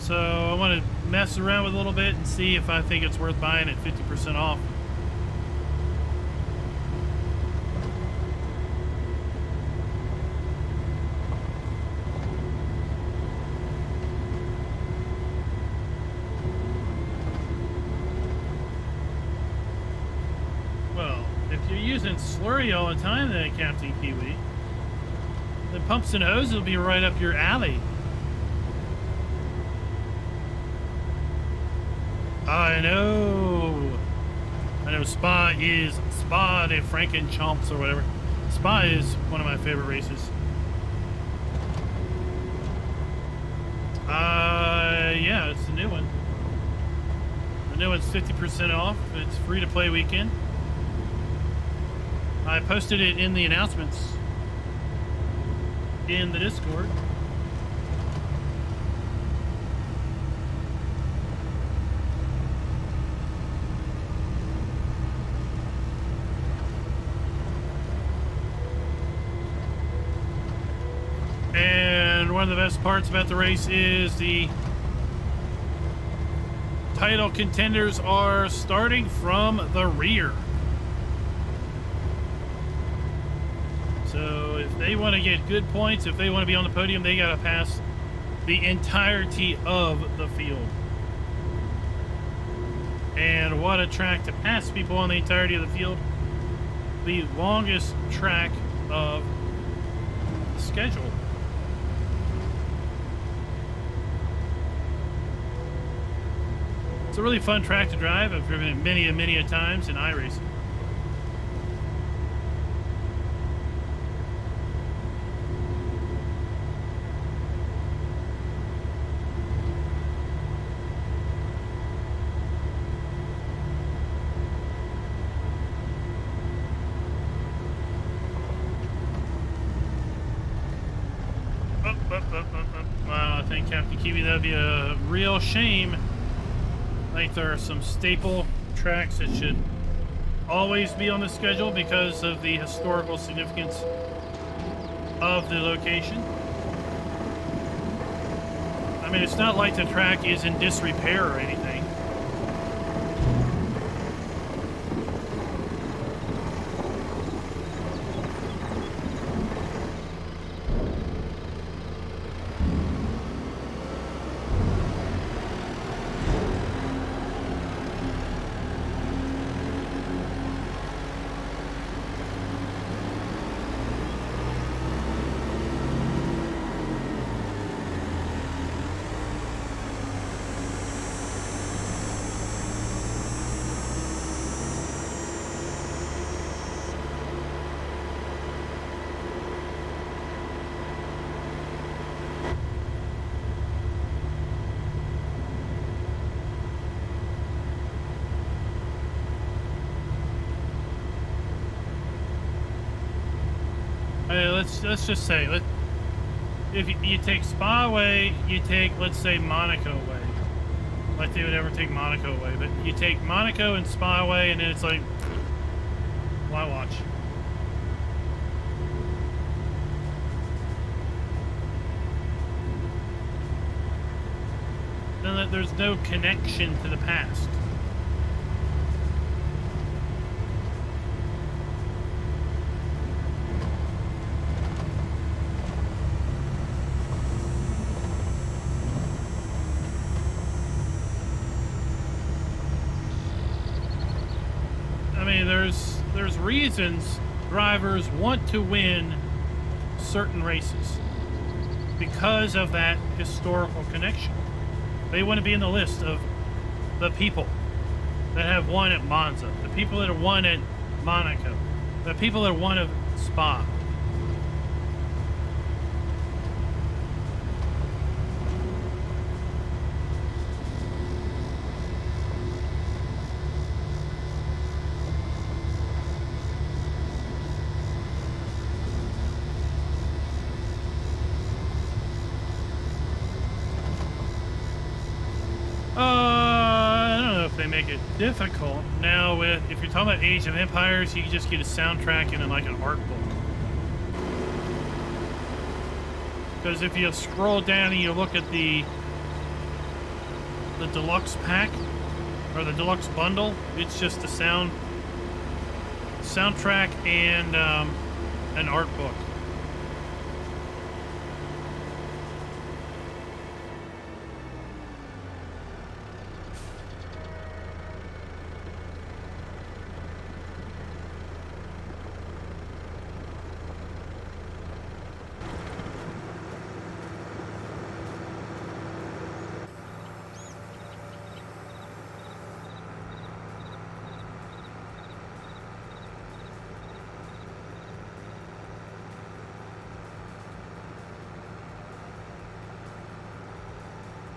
So I want to mess around with it a little bit and see if I think it's worth buying at 50% off. Slurry all the time then, Captain Kiwi. The pumps and hoses will be right up your alley. I know Spa de Frankenchomps or whatever. Spa is one of my favorite races. Yeah, it's the new one. The new one's 50% off. It's free to play weekend. I posted it in the announcements in the Discord. And one of the best parts about the race is the title contenders are starting from the rear. So if they want to get good points, if they want to be on the podium, they got to pass the entirety of the field. And what a track to pass people on the entirety of the field. The longest track of the schedule. It's a really fun track to drive. I've driven it many a times in iRacing. Wow, I think Captain Kiwi, that'd be a real shame. I think there are some staple tracks that should always be on the schedule because of the historical significance of the location. I mean, it's not like the track is in disrepair or anything. Let's just say, if you take Spa away, you take, let's say, Monaco away. Like they would ever take Monaco away. But you take Monaco and Spa away, and then it's like, why watch? Then there's no connection to the past. There's reasons drivers want to win certain races because of that historical connection. They want to be in the list of the people that have won at Monza, the people that have won at Monaco, the people that have won at Spa. Make it difficult. Now, if you're talking about Age of Empires, you can just get a soundtrack and then like an art book. Because if you scroll down and you look at the deluxe pack or the deluxe bundle, it's just a soundtrack and an art book.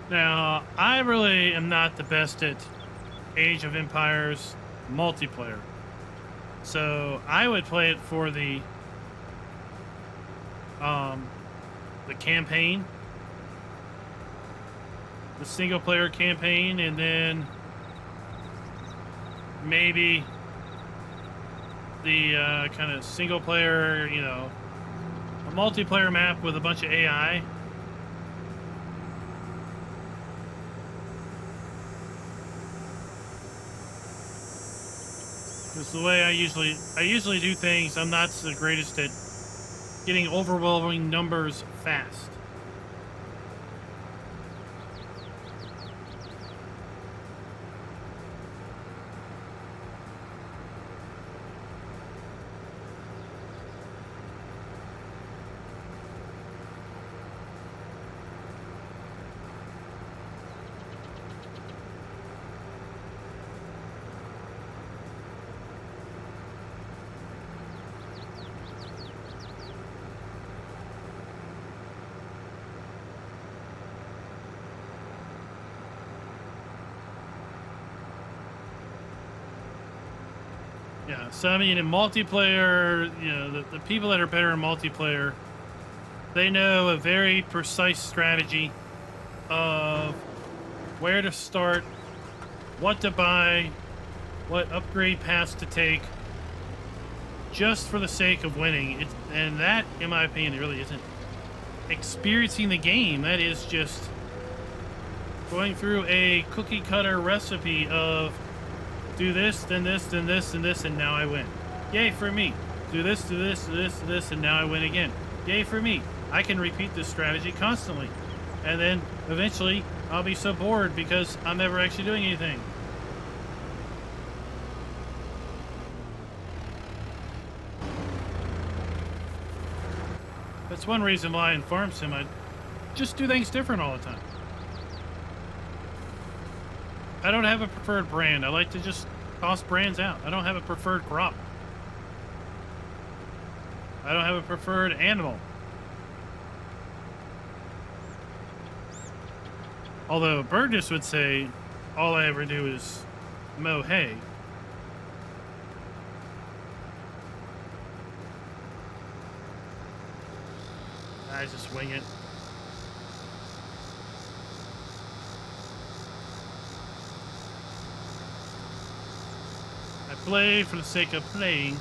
Now, I really am not the best at Age of Empires multiplayer. So I would play it for the campaign, the single player campaign, and then maybe the kind of single player, you know, a multiplayer map with a bunch of AI It's the way I usually do things. I'm not the greatest at getting overwhelming numbers fast. Yeah, so I mean, in multiplayer, you know, the people that are better in multiplayer, they know a very precise strategy of where to start, what to buy, what upgrade paths to take, just for the sake of winning. And that, in my opinion, it really isn't experiencing the game. That is just going through a cookie cutter recipe of do this, then this, then this, and this, and now I win. Yay for me. Do this, do this, do this, do this, and now I win again. Yay for me. I can repeat this strategy constantly. And then eventually I'll be so bored because I'm never actually doing anything. That's one reason why in Farm Sim I just do things different all the time. I don't have a preferred brand. I like to just toss brands out. I don't have a preferred crop. I don't have a preferred animal. Although Burgess would say all I ever do is mow hay. I just wing it. I play for the sake of playing.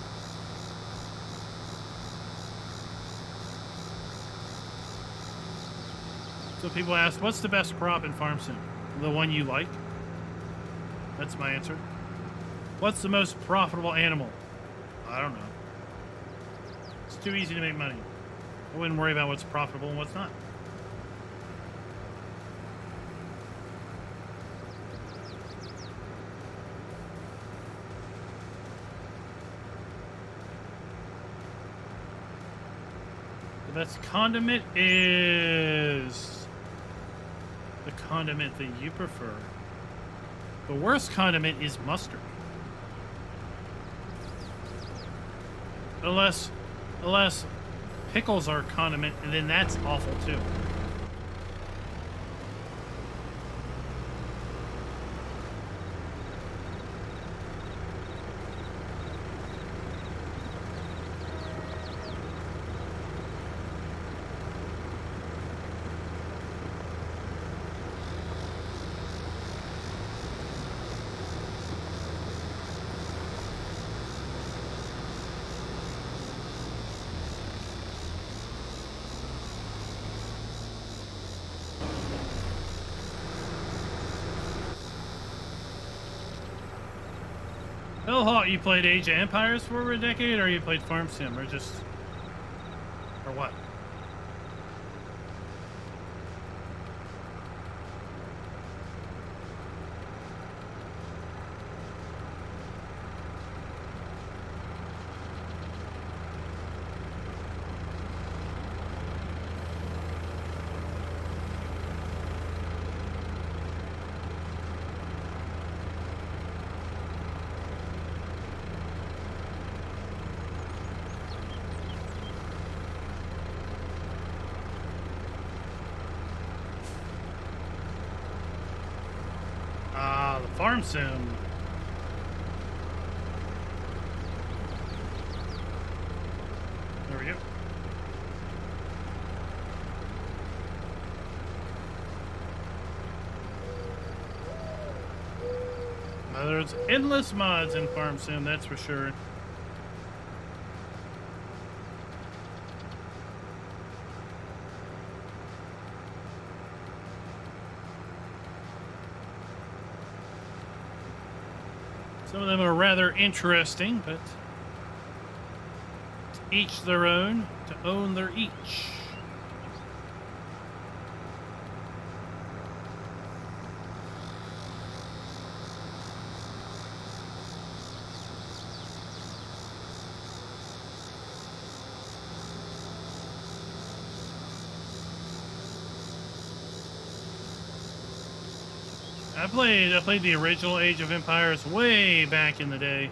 So people ask, what's the best crop in Farm Sim? The one you like? That's my answer. What's the most profitable animal? I don't know. It's too easy to make money. I wouldn't worry about what's profitable and what's not. The best condiment is the condiment that you prefer. The worst condiment is mustard. Unless pickles are condiment, and then that's awful too. How hot, you played Age of Empires for over a decade, or you played Farm Sim, or what? Farm Sim. There we go. There's endless mods in Farm Sim, that's for sure. Some of them are rather interesting, but to each their own, to own their each. I played the original Age of Empires way back in the day,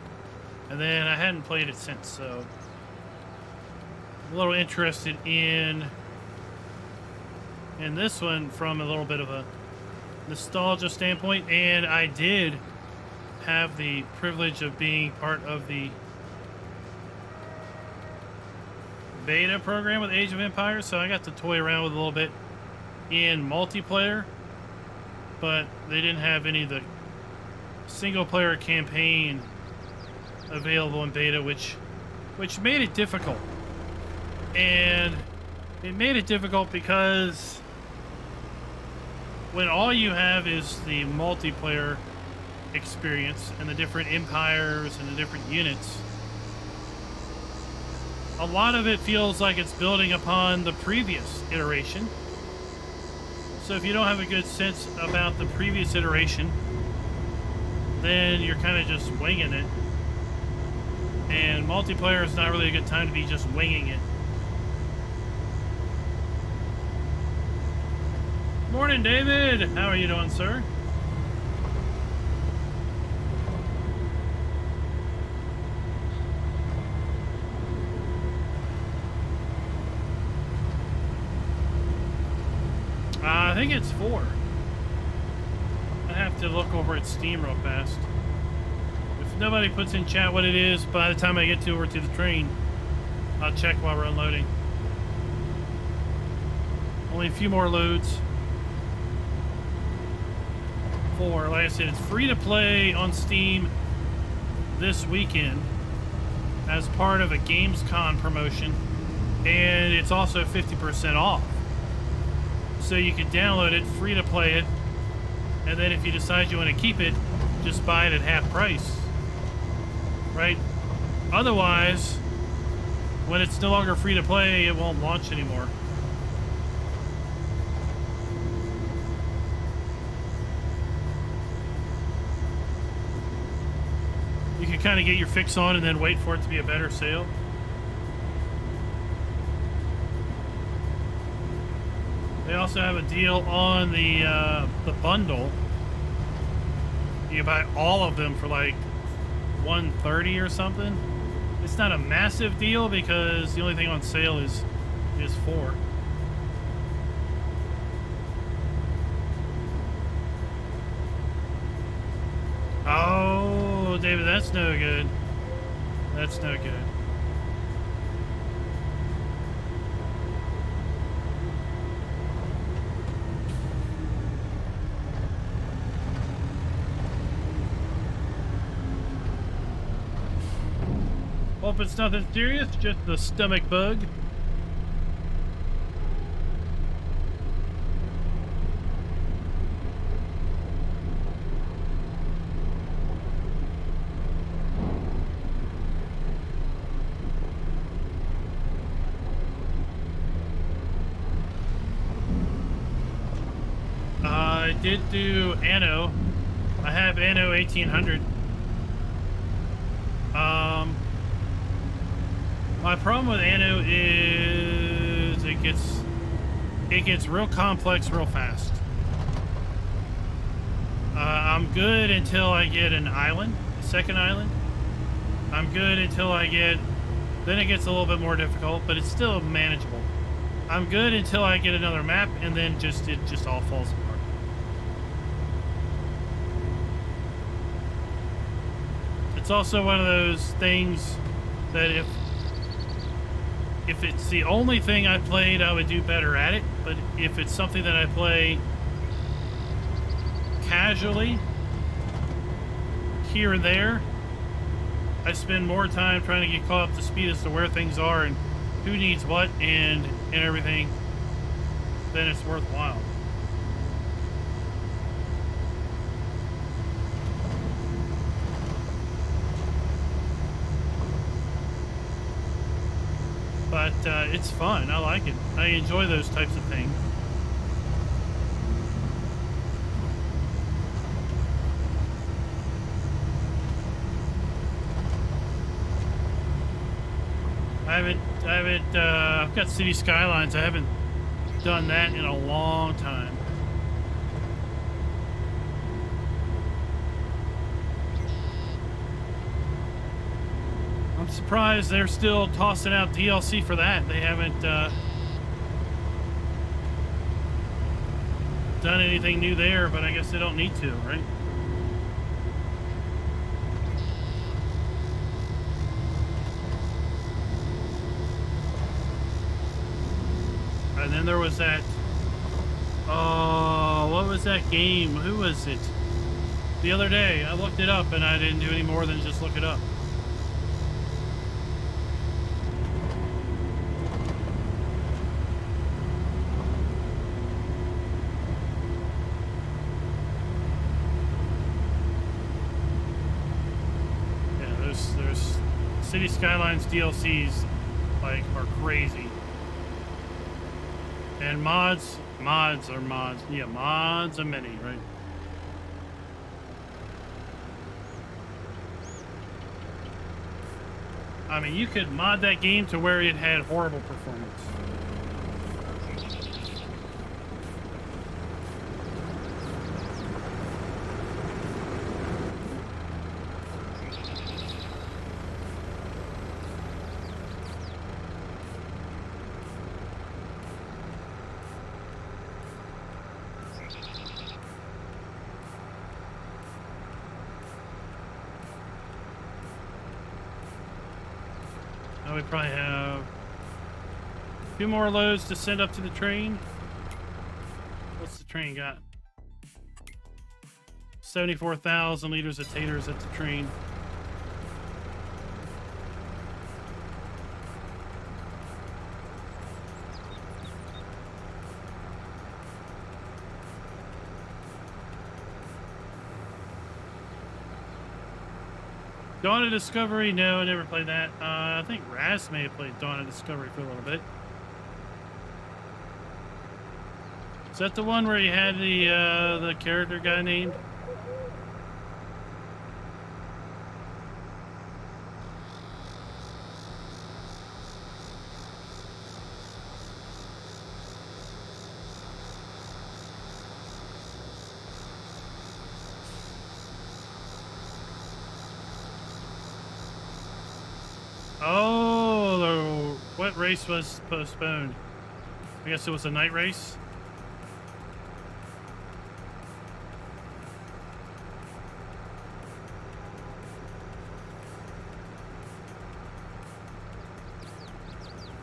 and then I hadn't played it since, so I'm a little interested in this one from a little bit of a nostalgia standpoint. And I did have the privilege of being part of the beta program with Age of Empires, so I got to toy around with a little bit in multiplayer. But they didn't have any of the single-player campaign available in beta, which made it difficult. And it made it difficult because when all you have is the multiplayer experience and the different empires and the different units, a lot of it feels like it's building upon the previous iteration. So if you don't have a good sense about the previous iteration, then you're kind of just winging it. And multiplayer is not really a good time to be just winging it. Morning, David. How are you doing, sir? I think it's 4. I have to look over at Steam real fast. If nobody puts in chat what it is, by the time I get over to the train, I'll check while we're unloading. Only a few more loads. 4. Like I said, it's free to play on Steam this weekend as part of a Gamescom promotion, and it's also 50% off. So you can download it, free to play it, and then if you decide you want to keep it, just buy it at half price, right? Otherwise, when it's no longer free to play, it won't launch anymore. You can kind of get your fix on and then wait for it to be a better sale. They also have a deal on the bundle. You can buy all of them for like $130 or something. It's not a massive deal because the only thing on sale is 4. Oh, David, that's no good. That's no good. Hope it's nothing serious, just the stomach bug. I did do Anno. I have Anno 1800. My problem with Anno is it gets real complex real fast. I'm good until I get an island, a second island. I'm good until then it gets a little bit more difficult, but it's still manageable. I'm good until I get another map, and then it just all falls apart. It's also one of those things that if it's the only thing I played, I would do better at it. But if it's something that I play casually, here and there, I spend more time trying to get caught up to speed as to where things are and who needs what and everything, then it's worthwhile. but it's fun. I like it. I enjoy those types of things. I've got City Skylines. I haven't done that in a long time. I'm surprised they're still tossing out DLC for that. They haven't done anything new there, but I guess they don't need to, right? And then there was that, oh, what was that game? Who was it? The other day, I looked it up and I didn't do any more than just look it up. Yeah, there's City Skylines DLCs, like, are crazy. And mods are mods. Yeah, mods are many, right? I mean, you could mod that game to where it had horrible performance. We probably have a few more loads to send up to the train. What's the train got? 74,000 liters of taters at the train. Dawn of Discovery? No, I never played that. I think Raz may have played Dawn of Discovery for a little bit. Is that the one where you had the character guy named? Oh, what race was postponed? I guess it was a night race.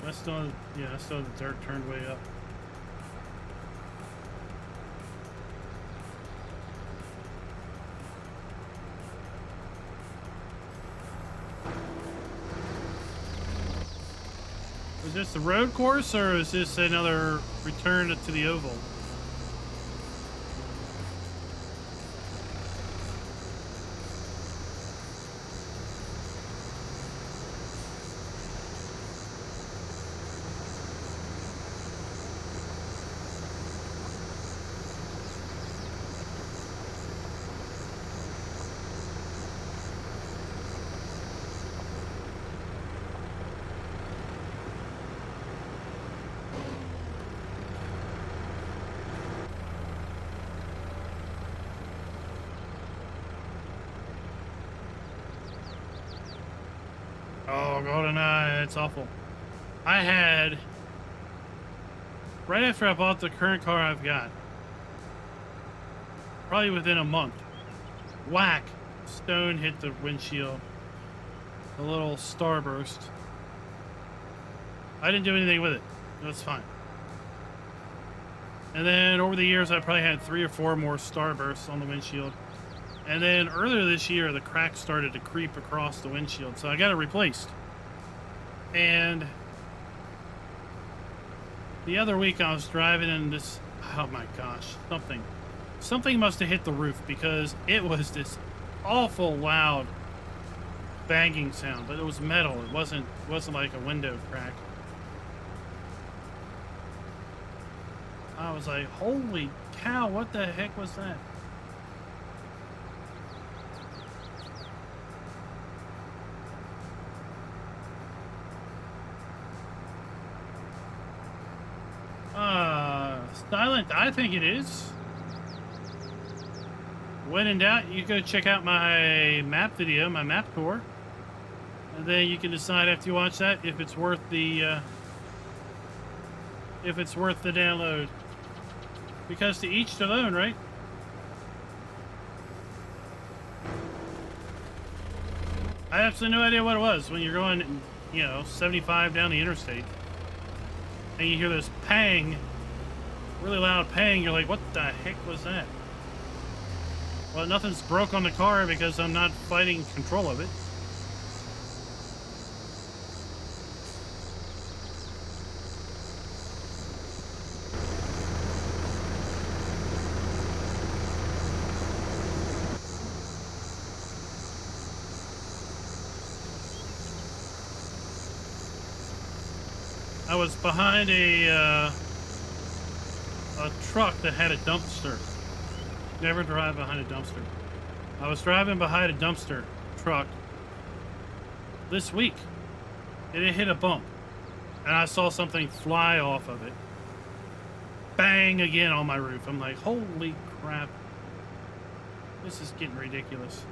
That's still, yeah, that's still the dirt turned way up. Is this the road course, or is this another return to the oval? Oh, GoldenEye, it's awful. I had, right after I bought the current car I've got, probably within a month, whack, stone hit the windshield, a little starburst. I didn't do anything with it. It was fine. And then over the years, I probably had 3 or 4 more starbursts on the windshield. And then earlier this year, the crack started to creep across the windshield, so I got it replaced. And the other week I was driving and this, oh my gosh, something must have hit the roof, because it was this awful loud banging sound, but it was metal. It wasn't like a window crack. I was like, holy cow, what the heck was that? Silent, I think it is. When in doubt, you go check out my map video, my map tour. And then you can decide after you watch that if it's worth the download. Because to each their own, right? I have absolutely no idea what it was when you're going, you know, 75 down the interstate. And you hear this pang, really loud pang. You're like, what the heck was that? Well, nothing's broke on the car because I'm not fighting control of it. I was behind a truck that had a dumpster. Never drive behind a dumpster. I was driving behind a dumpster truck this week, and it hit a bump, and I saw something fly off of it. Bang again on my roof. I'm like, holy crap. This is getting ridiculous.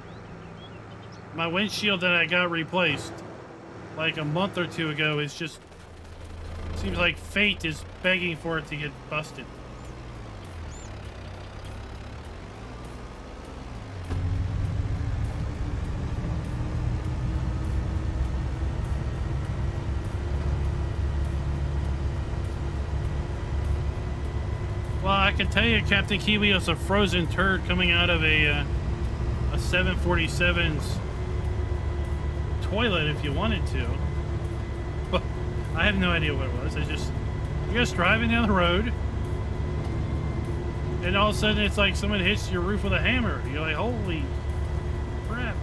My windshield that I got replaced like a month or two ago is just, seems like fate is begging for it to get busted. Well, I can tell you Captain Kiwi is a frozen turd coming out of a 747's toilet if you wanted to. But I have no idea what it was. You're just driving down the road, and all of a sudden it's like someone hits your roof with a hammer. You're like, holy crap.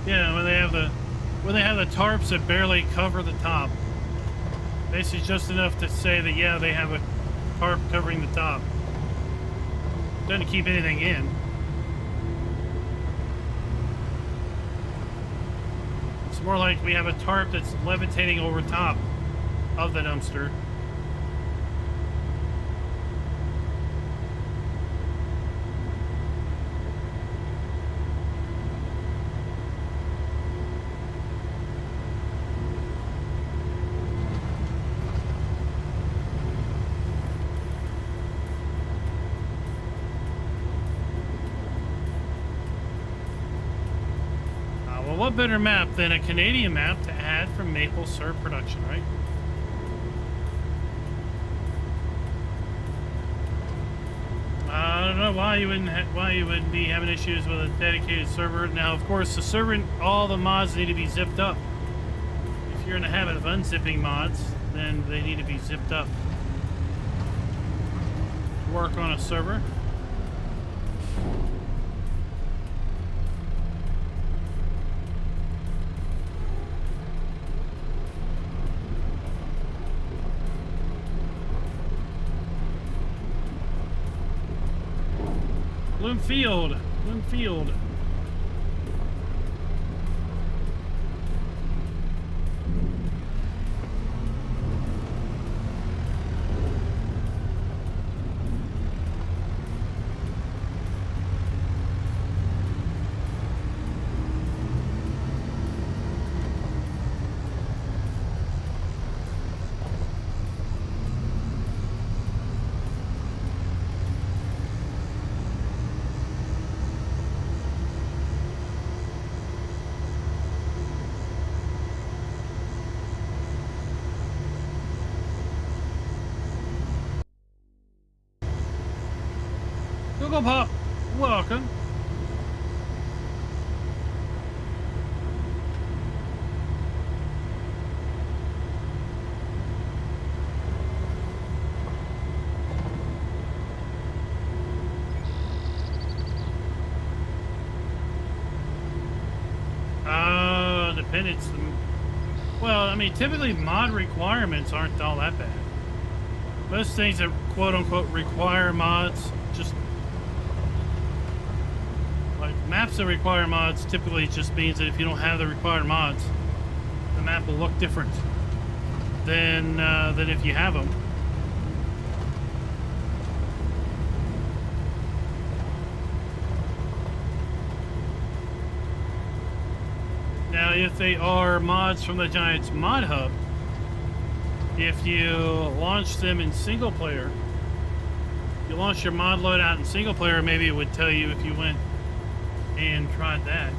Yeah, when they have the tarps that barely cover the top. Basically just enough to say that, yeah, they have a tarp covering the top. Doesn't keep anything in. It's more like we have a tarp that's levitating over top of the dumpster. What better map than a Canadian map to add from maple syrup production, right? I don't know why you wouldn't be having issues with a dedicated server. Now, of course, the server, all the mods need to be zipped up. If you're in the habit of unzipping mods, then they need to be zipped up to work on a server. Bloomfield. Google Pop, welcome. Dependence. Well, I mean, typically mod requirements aren't all that bad. Most things that quote-unquote require mods, just like maps that require mods, typically just means that if you don't have the required mods, the map will look different than if you have them. Now, if they are mods from the Giants Mod Hub, if you launch them in single player, you launch your mod loadout in single player, maybe it would tell you if you went and tried that.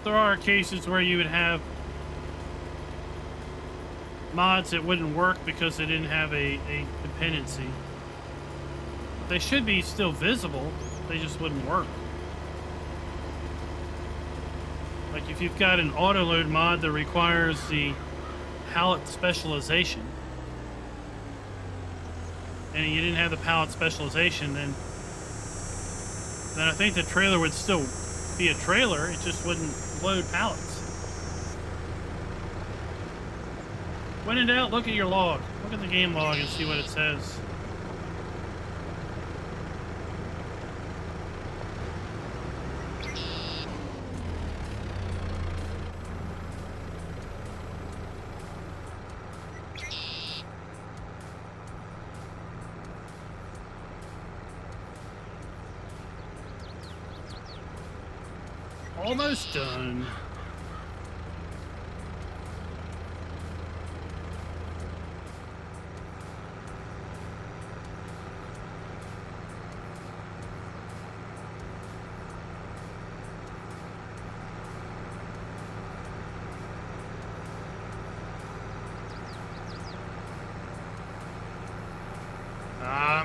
There are cases where you would have mods that wouldn't work because they didn't have a dependency. They should be still visible, they just wouldn't work. Like if you've got an auto load mod that requires the palette specialization, and you didn't have the palette specialization, then I think the trailer would still be a trailer, it just wouldn't load pallets. When in doubt, look at your log. Look at the game log and see what it says. Almost done.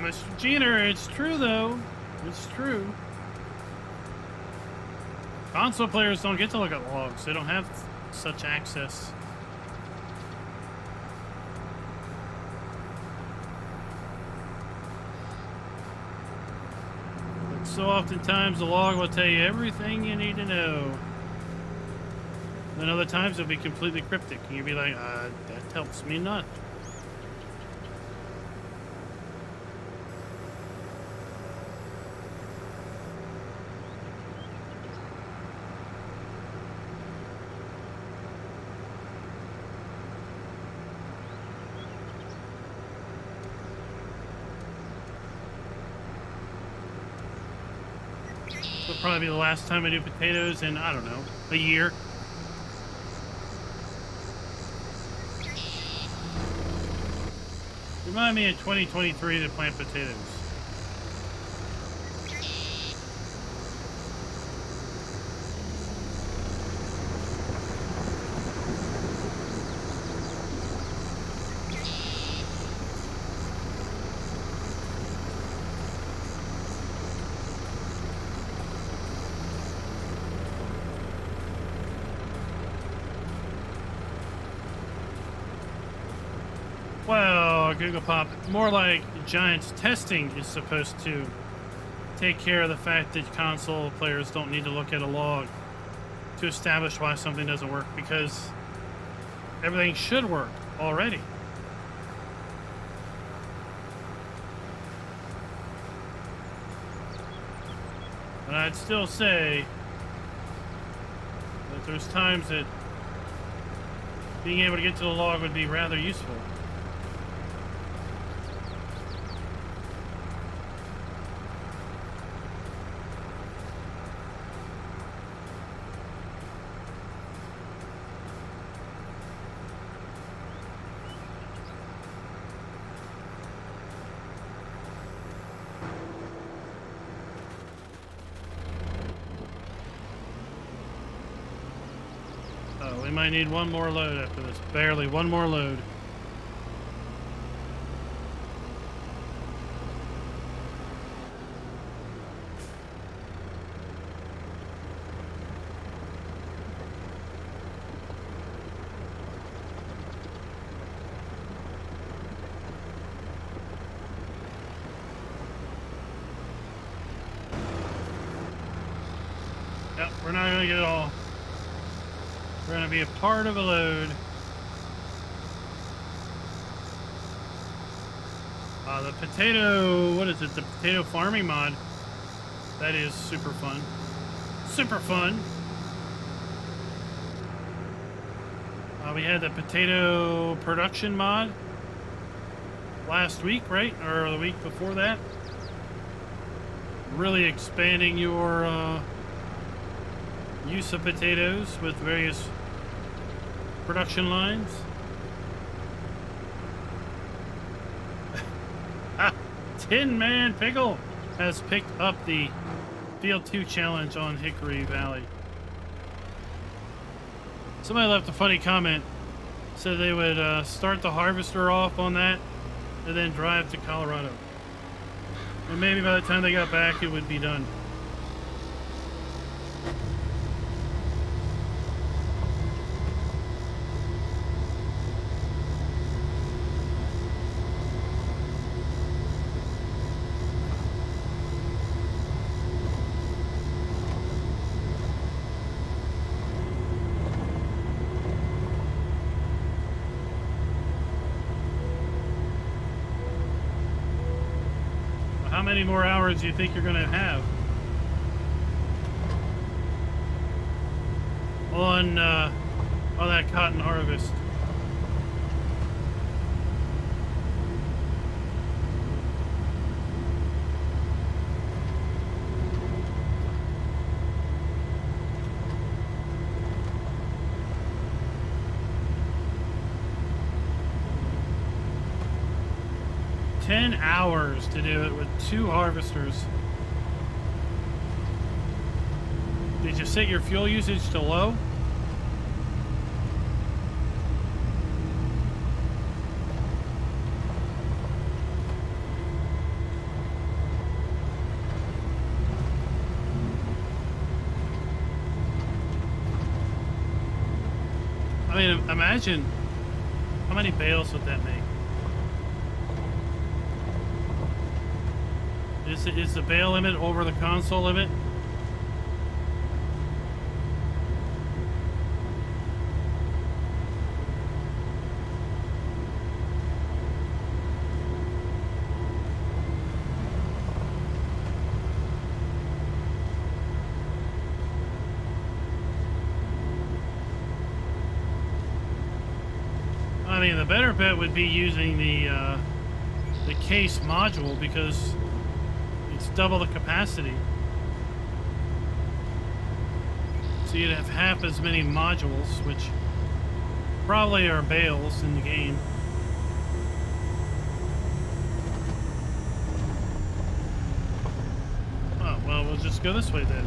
Mr. Jenner, it's true though. It's true. Console players don't get to look at logs. They don't have such access. But so oftentimes the log will tell you everything you need to know. Then other times it'll be completely cryptic. And you'll be like, that helps me not. It'll probably be the last time I do potatoes in, I don't know, a year. Remind me in 2023 to plant potatoes. Well, Google Pop, more like Giants testing is supposed to take care of the fact that console players don't need to look at a log to establish why something doesn't work, because everything should work already. But I'd still say that there's times that being able to get to the log would be rather useful. we might need one more load after this. Barely one more load. Yep, we're not going to get it all. We're going to be a part of a load. The potato, what is it? The potato farming mod. That is super fun. Super fun. We had the potato production mod last week, right? Or the week before that. Really expanding your use of potatoes with various production lines. Tin Man Pickle has picked up the Field 2 challenge on Hickory Valley. Somebody left a funny comment. Said they would start the harvester off on that and then drive to Colorado. And maybe by the time they got back, it would be done. How many more hours do you think you're going to have on that cotton harvest? Hours to do it with 2 harvesters. Did you set your fuel usage to low? I mean, imagine how many bales would that make? Is the bale limit over the console limit? I mean, the better bet would be using the case module because it's double the capacity. So you'd have half as many modules, which probably are bales in the game. Oh, well, we'll just go this way then.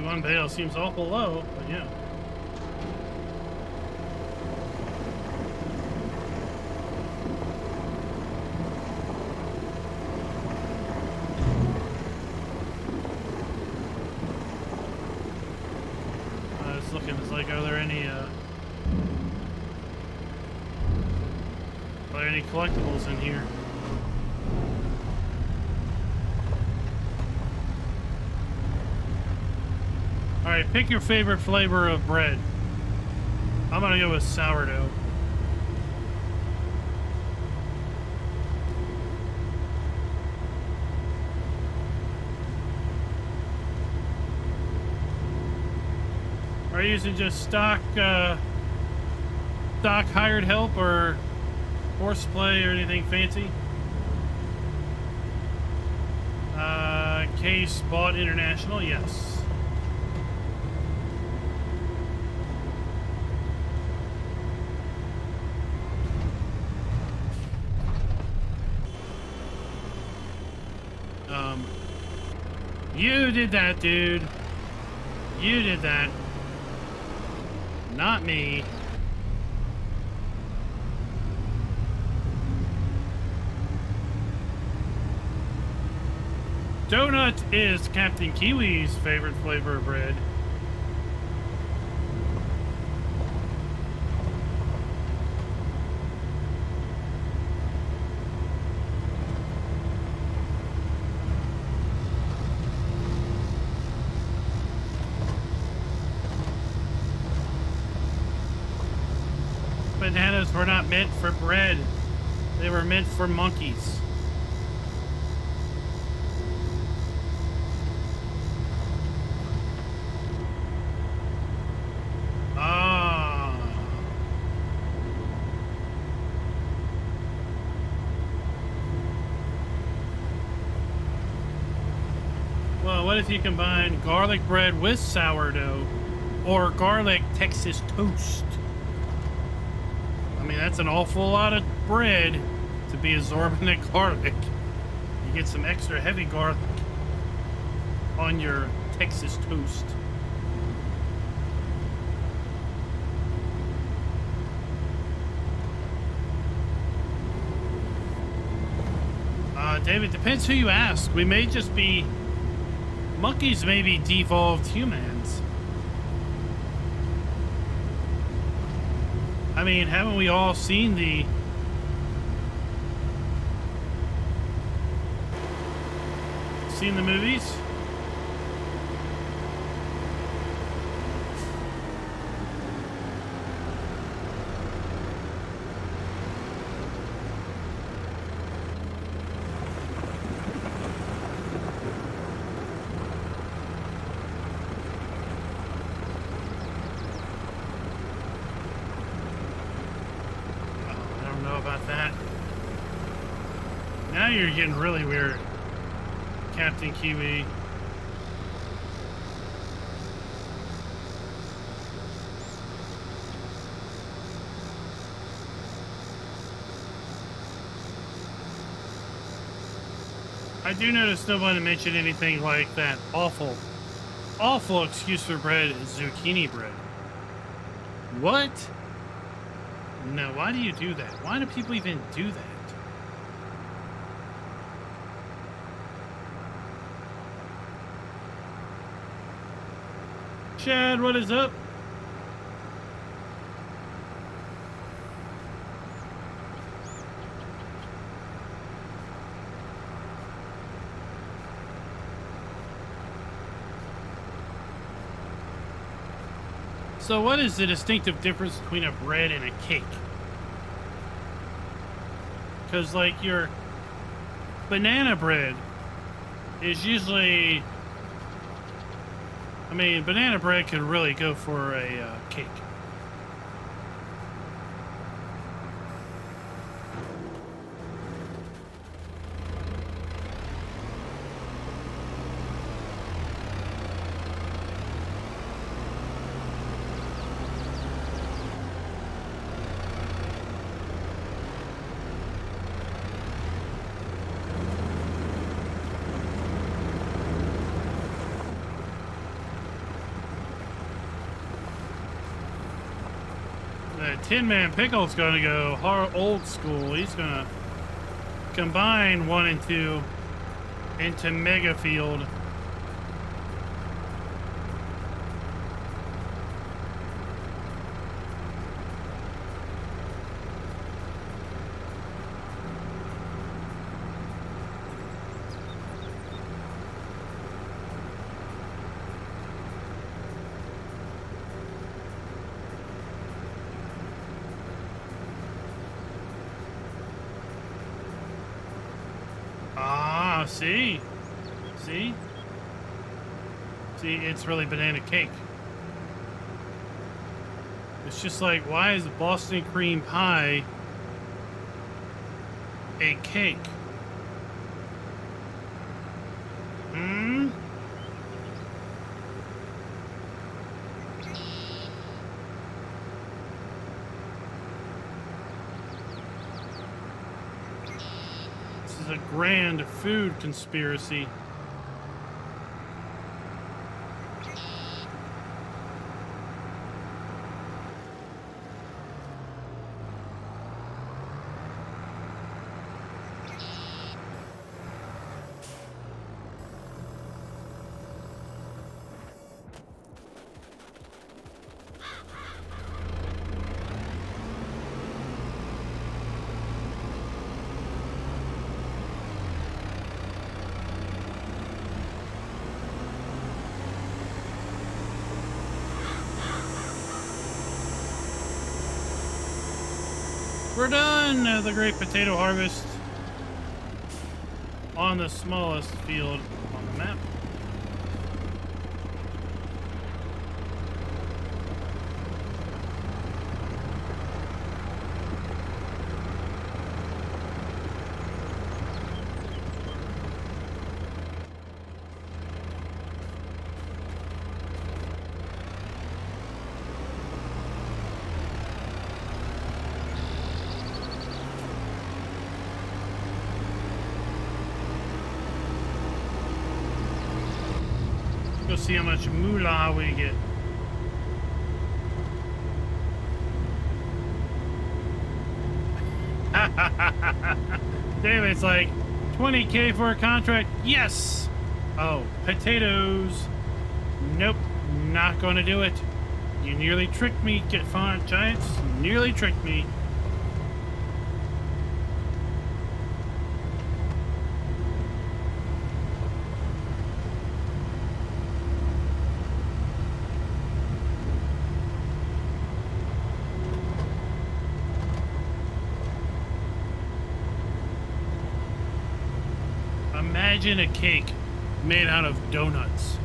One bale seems awful low, but yeah. I was looking, it's like, are there any collectibles in here? Alright, pick your favorite flavor of bread. I'm gonna go with sourdough. Are you using just stock hired help or horseplay or anything fancy? Case bought international, yes. You did that, dude. You did that. Not me. Donut is Captain Kiwi's favorite flavor of bread. Bananas were not meant for bread. They were meant for monkeys. Ah. Well, what if you combine garlic bread with sourdough or garlic Texas toast? I mean, that's an awful lot of bread to be absorbing that garlic. You get some extra heavy garlic on your Texas toast. David, depends who you ask. We may just be... Monkeys may be devolved humans. I mean, haven't we all seen the... Seen the movies? Now you're getting really weird, Captain Kiwi. I do notice nobody mentioned anything like that awful excuse for bread is zucchini bread. What? No, why do you do that? Why do people even do that? Chad, what is up? So what is the distinctive difference between a bread and a cake? Because like your banana bread is usually... I mean, banana bread could really go for a cake. Tin Man Pickle's going to go hard old school. He's going to combine 1 and 2 into Mega Field. See, it's really banana cake. It's just like, why is Boston cream pie a cake? This is a grand food conspiracy. We're done! The great potato harvest on the smallest field on the map. Go see how much moolah we get. David's like, 20K for a contract? Yes! Oh, potatoes. Nope, not gonna do it. You nearly tricked me, Giants. You nearly tricked me. Imagine a cake made out of donuts.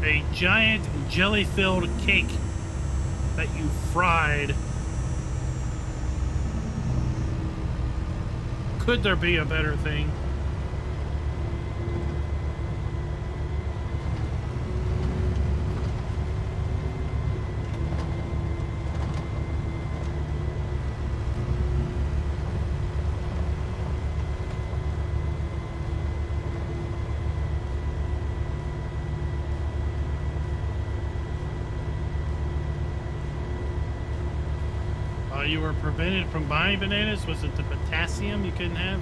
A giant jelly-filled cake that you fried. Could there be a better thing? You were prevented from buying bananas? Was it the potassium you couldn't have?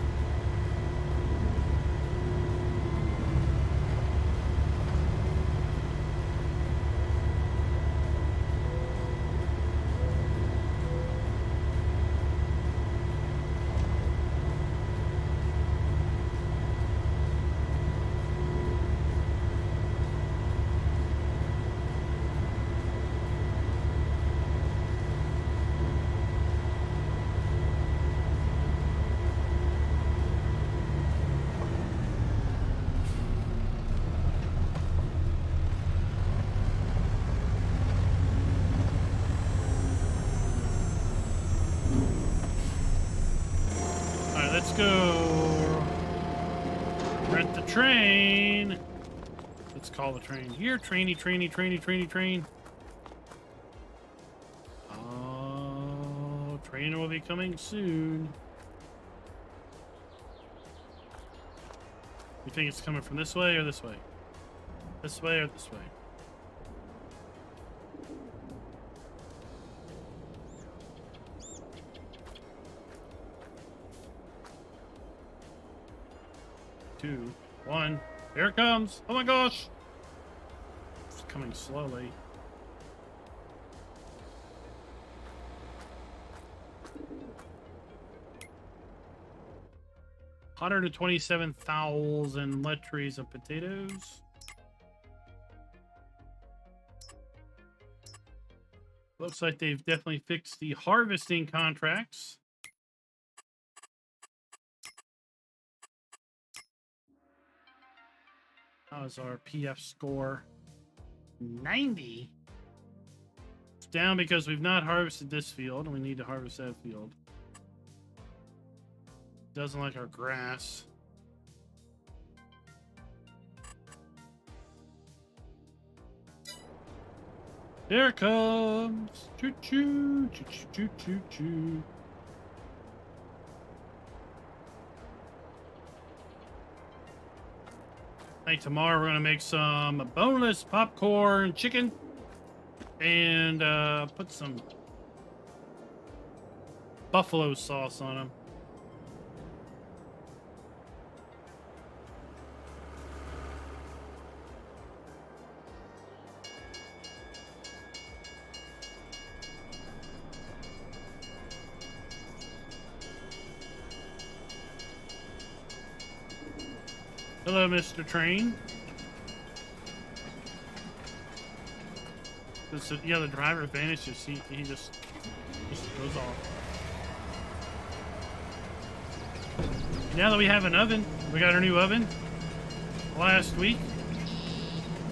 Let's go rent the train. Let's call the train here. Trainy. Oh, train will be coming soon. You think it's coming from this way or this way? This way or this way? Two, one, here it comes. Oh my gosh. It's coming slowly. $127,000 letters of potatoes. Looks like they've definitely fixed the harvesting contracts. How's our PF score? 90? It's down because we've not harvested this field, and we need to harvest that field. Doesn't like our grass. There it comes! Choo-choo, choo-choo, choo-choo, choo. I think tomorrow we're gonna make some boneless popcorn chicken and put some buffalo sauce on them. Hello, Mr. Train. Yeah, the driver vanishes. He just goes off. Now that we have an oven, we got our new oven last week.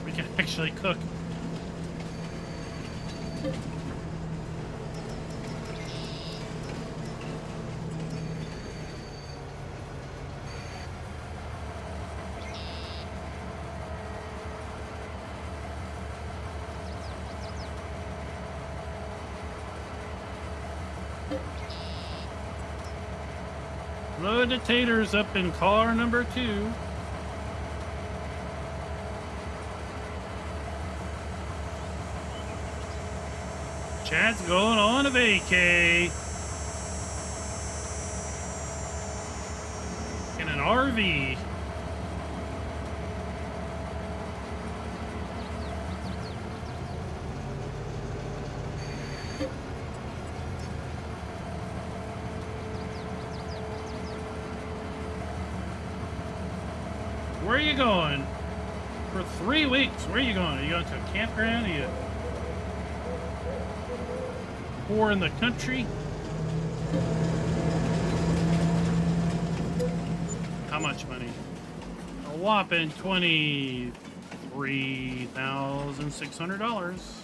We can actually cook. Load the taters up in car number 2. Chad's going on a vacay. In an RV. Where are you going? For 3 weeks. Where are you going? Are you going to a campground? Are you in the country? How much money? A whopping $23,600.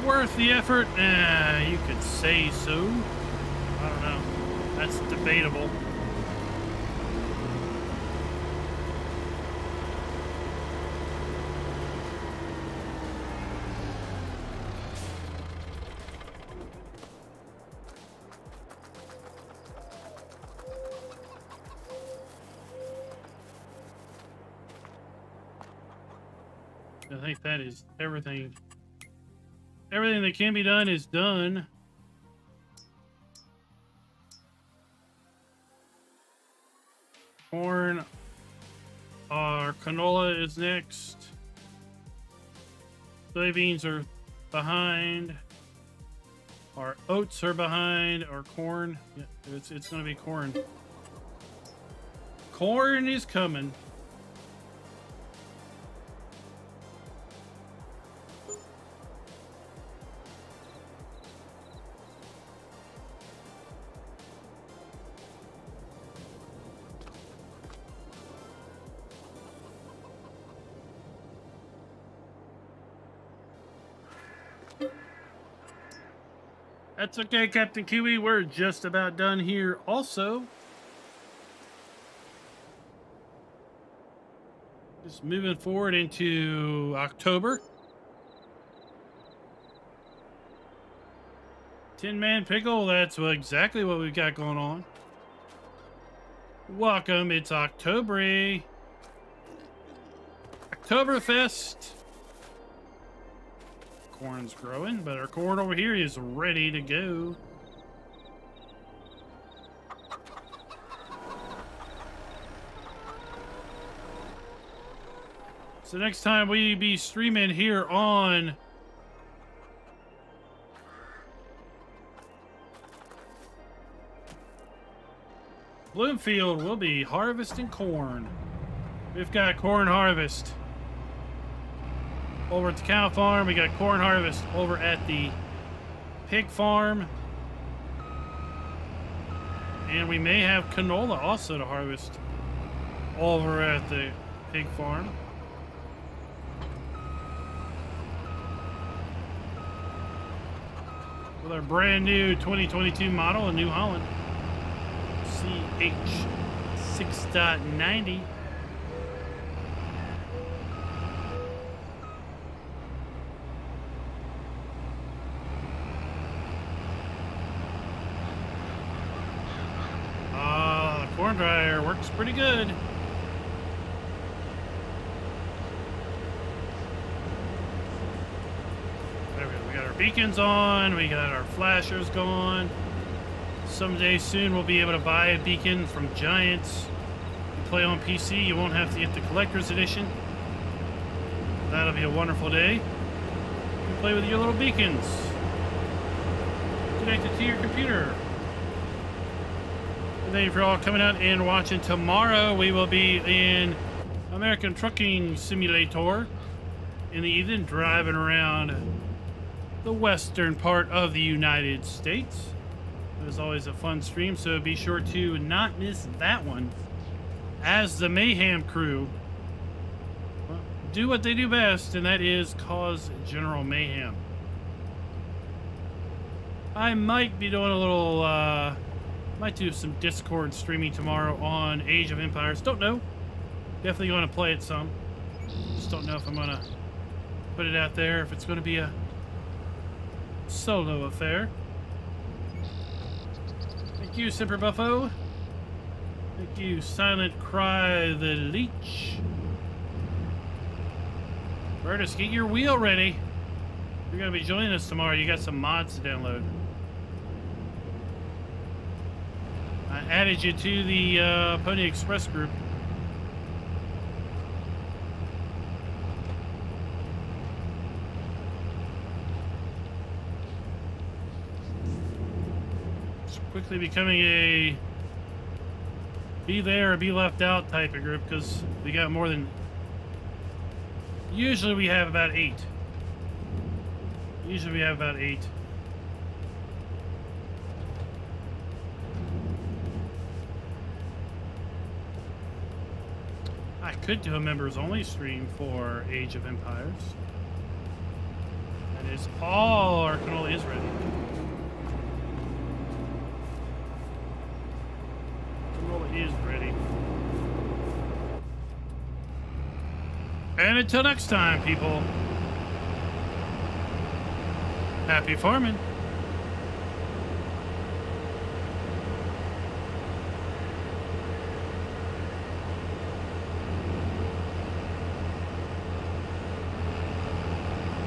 Worth the effort? You could say so. I don't know. That's debatable. I think that is everything. Everything that can be done is done. Corn. Our canola is next. Soybeans are behind. Our oats are behind. Our corn. Yeah, it's going to be corn. Corn is coming. That's okay, Captain Kiwi. We're just about done here also. Just moving forward into October. Tin Man Pickle, that's exactly what we've got going on. Welcome, it's October. Oktoberfest. Corn's growing, but our corn over here is ready to go. So next time we be streaming here on Bloomfield, we'll be harvesting corn. We've got corn harvest over at the cow farm. We got corn harvest over at the pig farm. And we may have canola also to harvest over at the pig farm. With our brand new 2022 model in New Holland. CH 6.90. Corn dryer works pretty good. beacons on. We got our flashers going. Someday soon we'll be able to buy a beacon from Giants. You play on PC, you won't have to get the collector's edition. That'll be a wonderful day. You can play with your little beacons connected to your computer. And thank you for all coming out and watching. Tomorrow we will be in American Trucking Simulator in the evening, driving around the western part of the United States. It was always a fun stream, so be sure to not miss that one. As the Mayhem crew do what they do best, and that is cause general mayhem. I might be doing a little, might do some Discord streaming tomorrow on Age of Empires. Don't know. Definitely going to play it some. Just don't know if I'm going to put it out there, if it's going to be a solo affair. Thank you, Semper Buffo. Thank you, Silent Cry the Leech. Bertus, get your wheel ready. You're going to be joining us tomorrow. You got some mods to download. I added you to the Pony Express group. It's quickly becoming a be there or be left out type of group, because we got more than... Usually we have about 8. I could do a members only stream for Age of Empires. That is all. Our canola is ready. Canola is ready. And until next time, people, happy farming.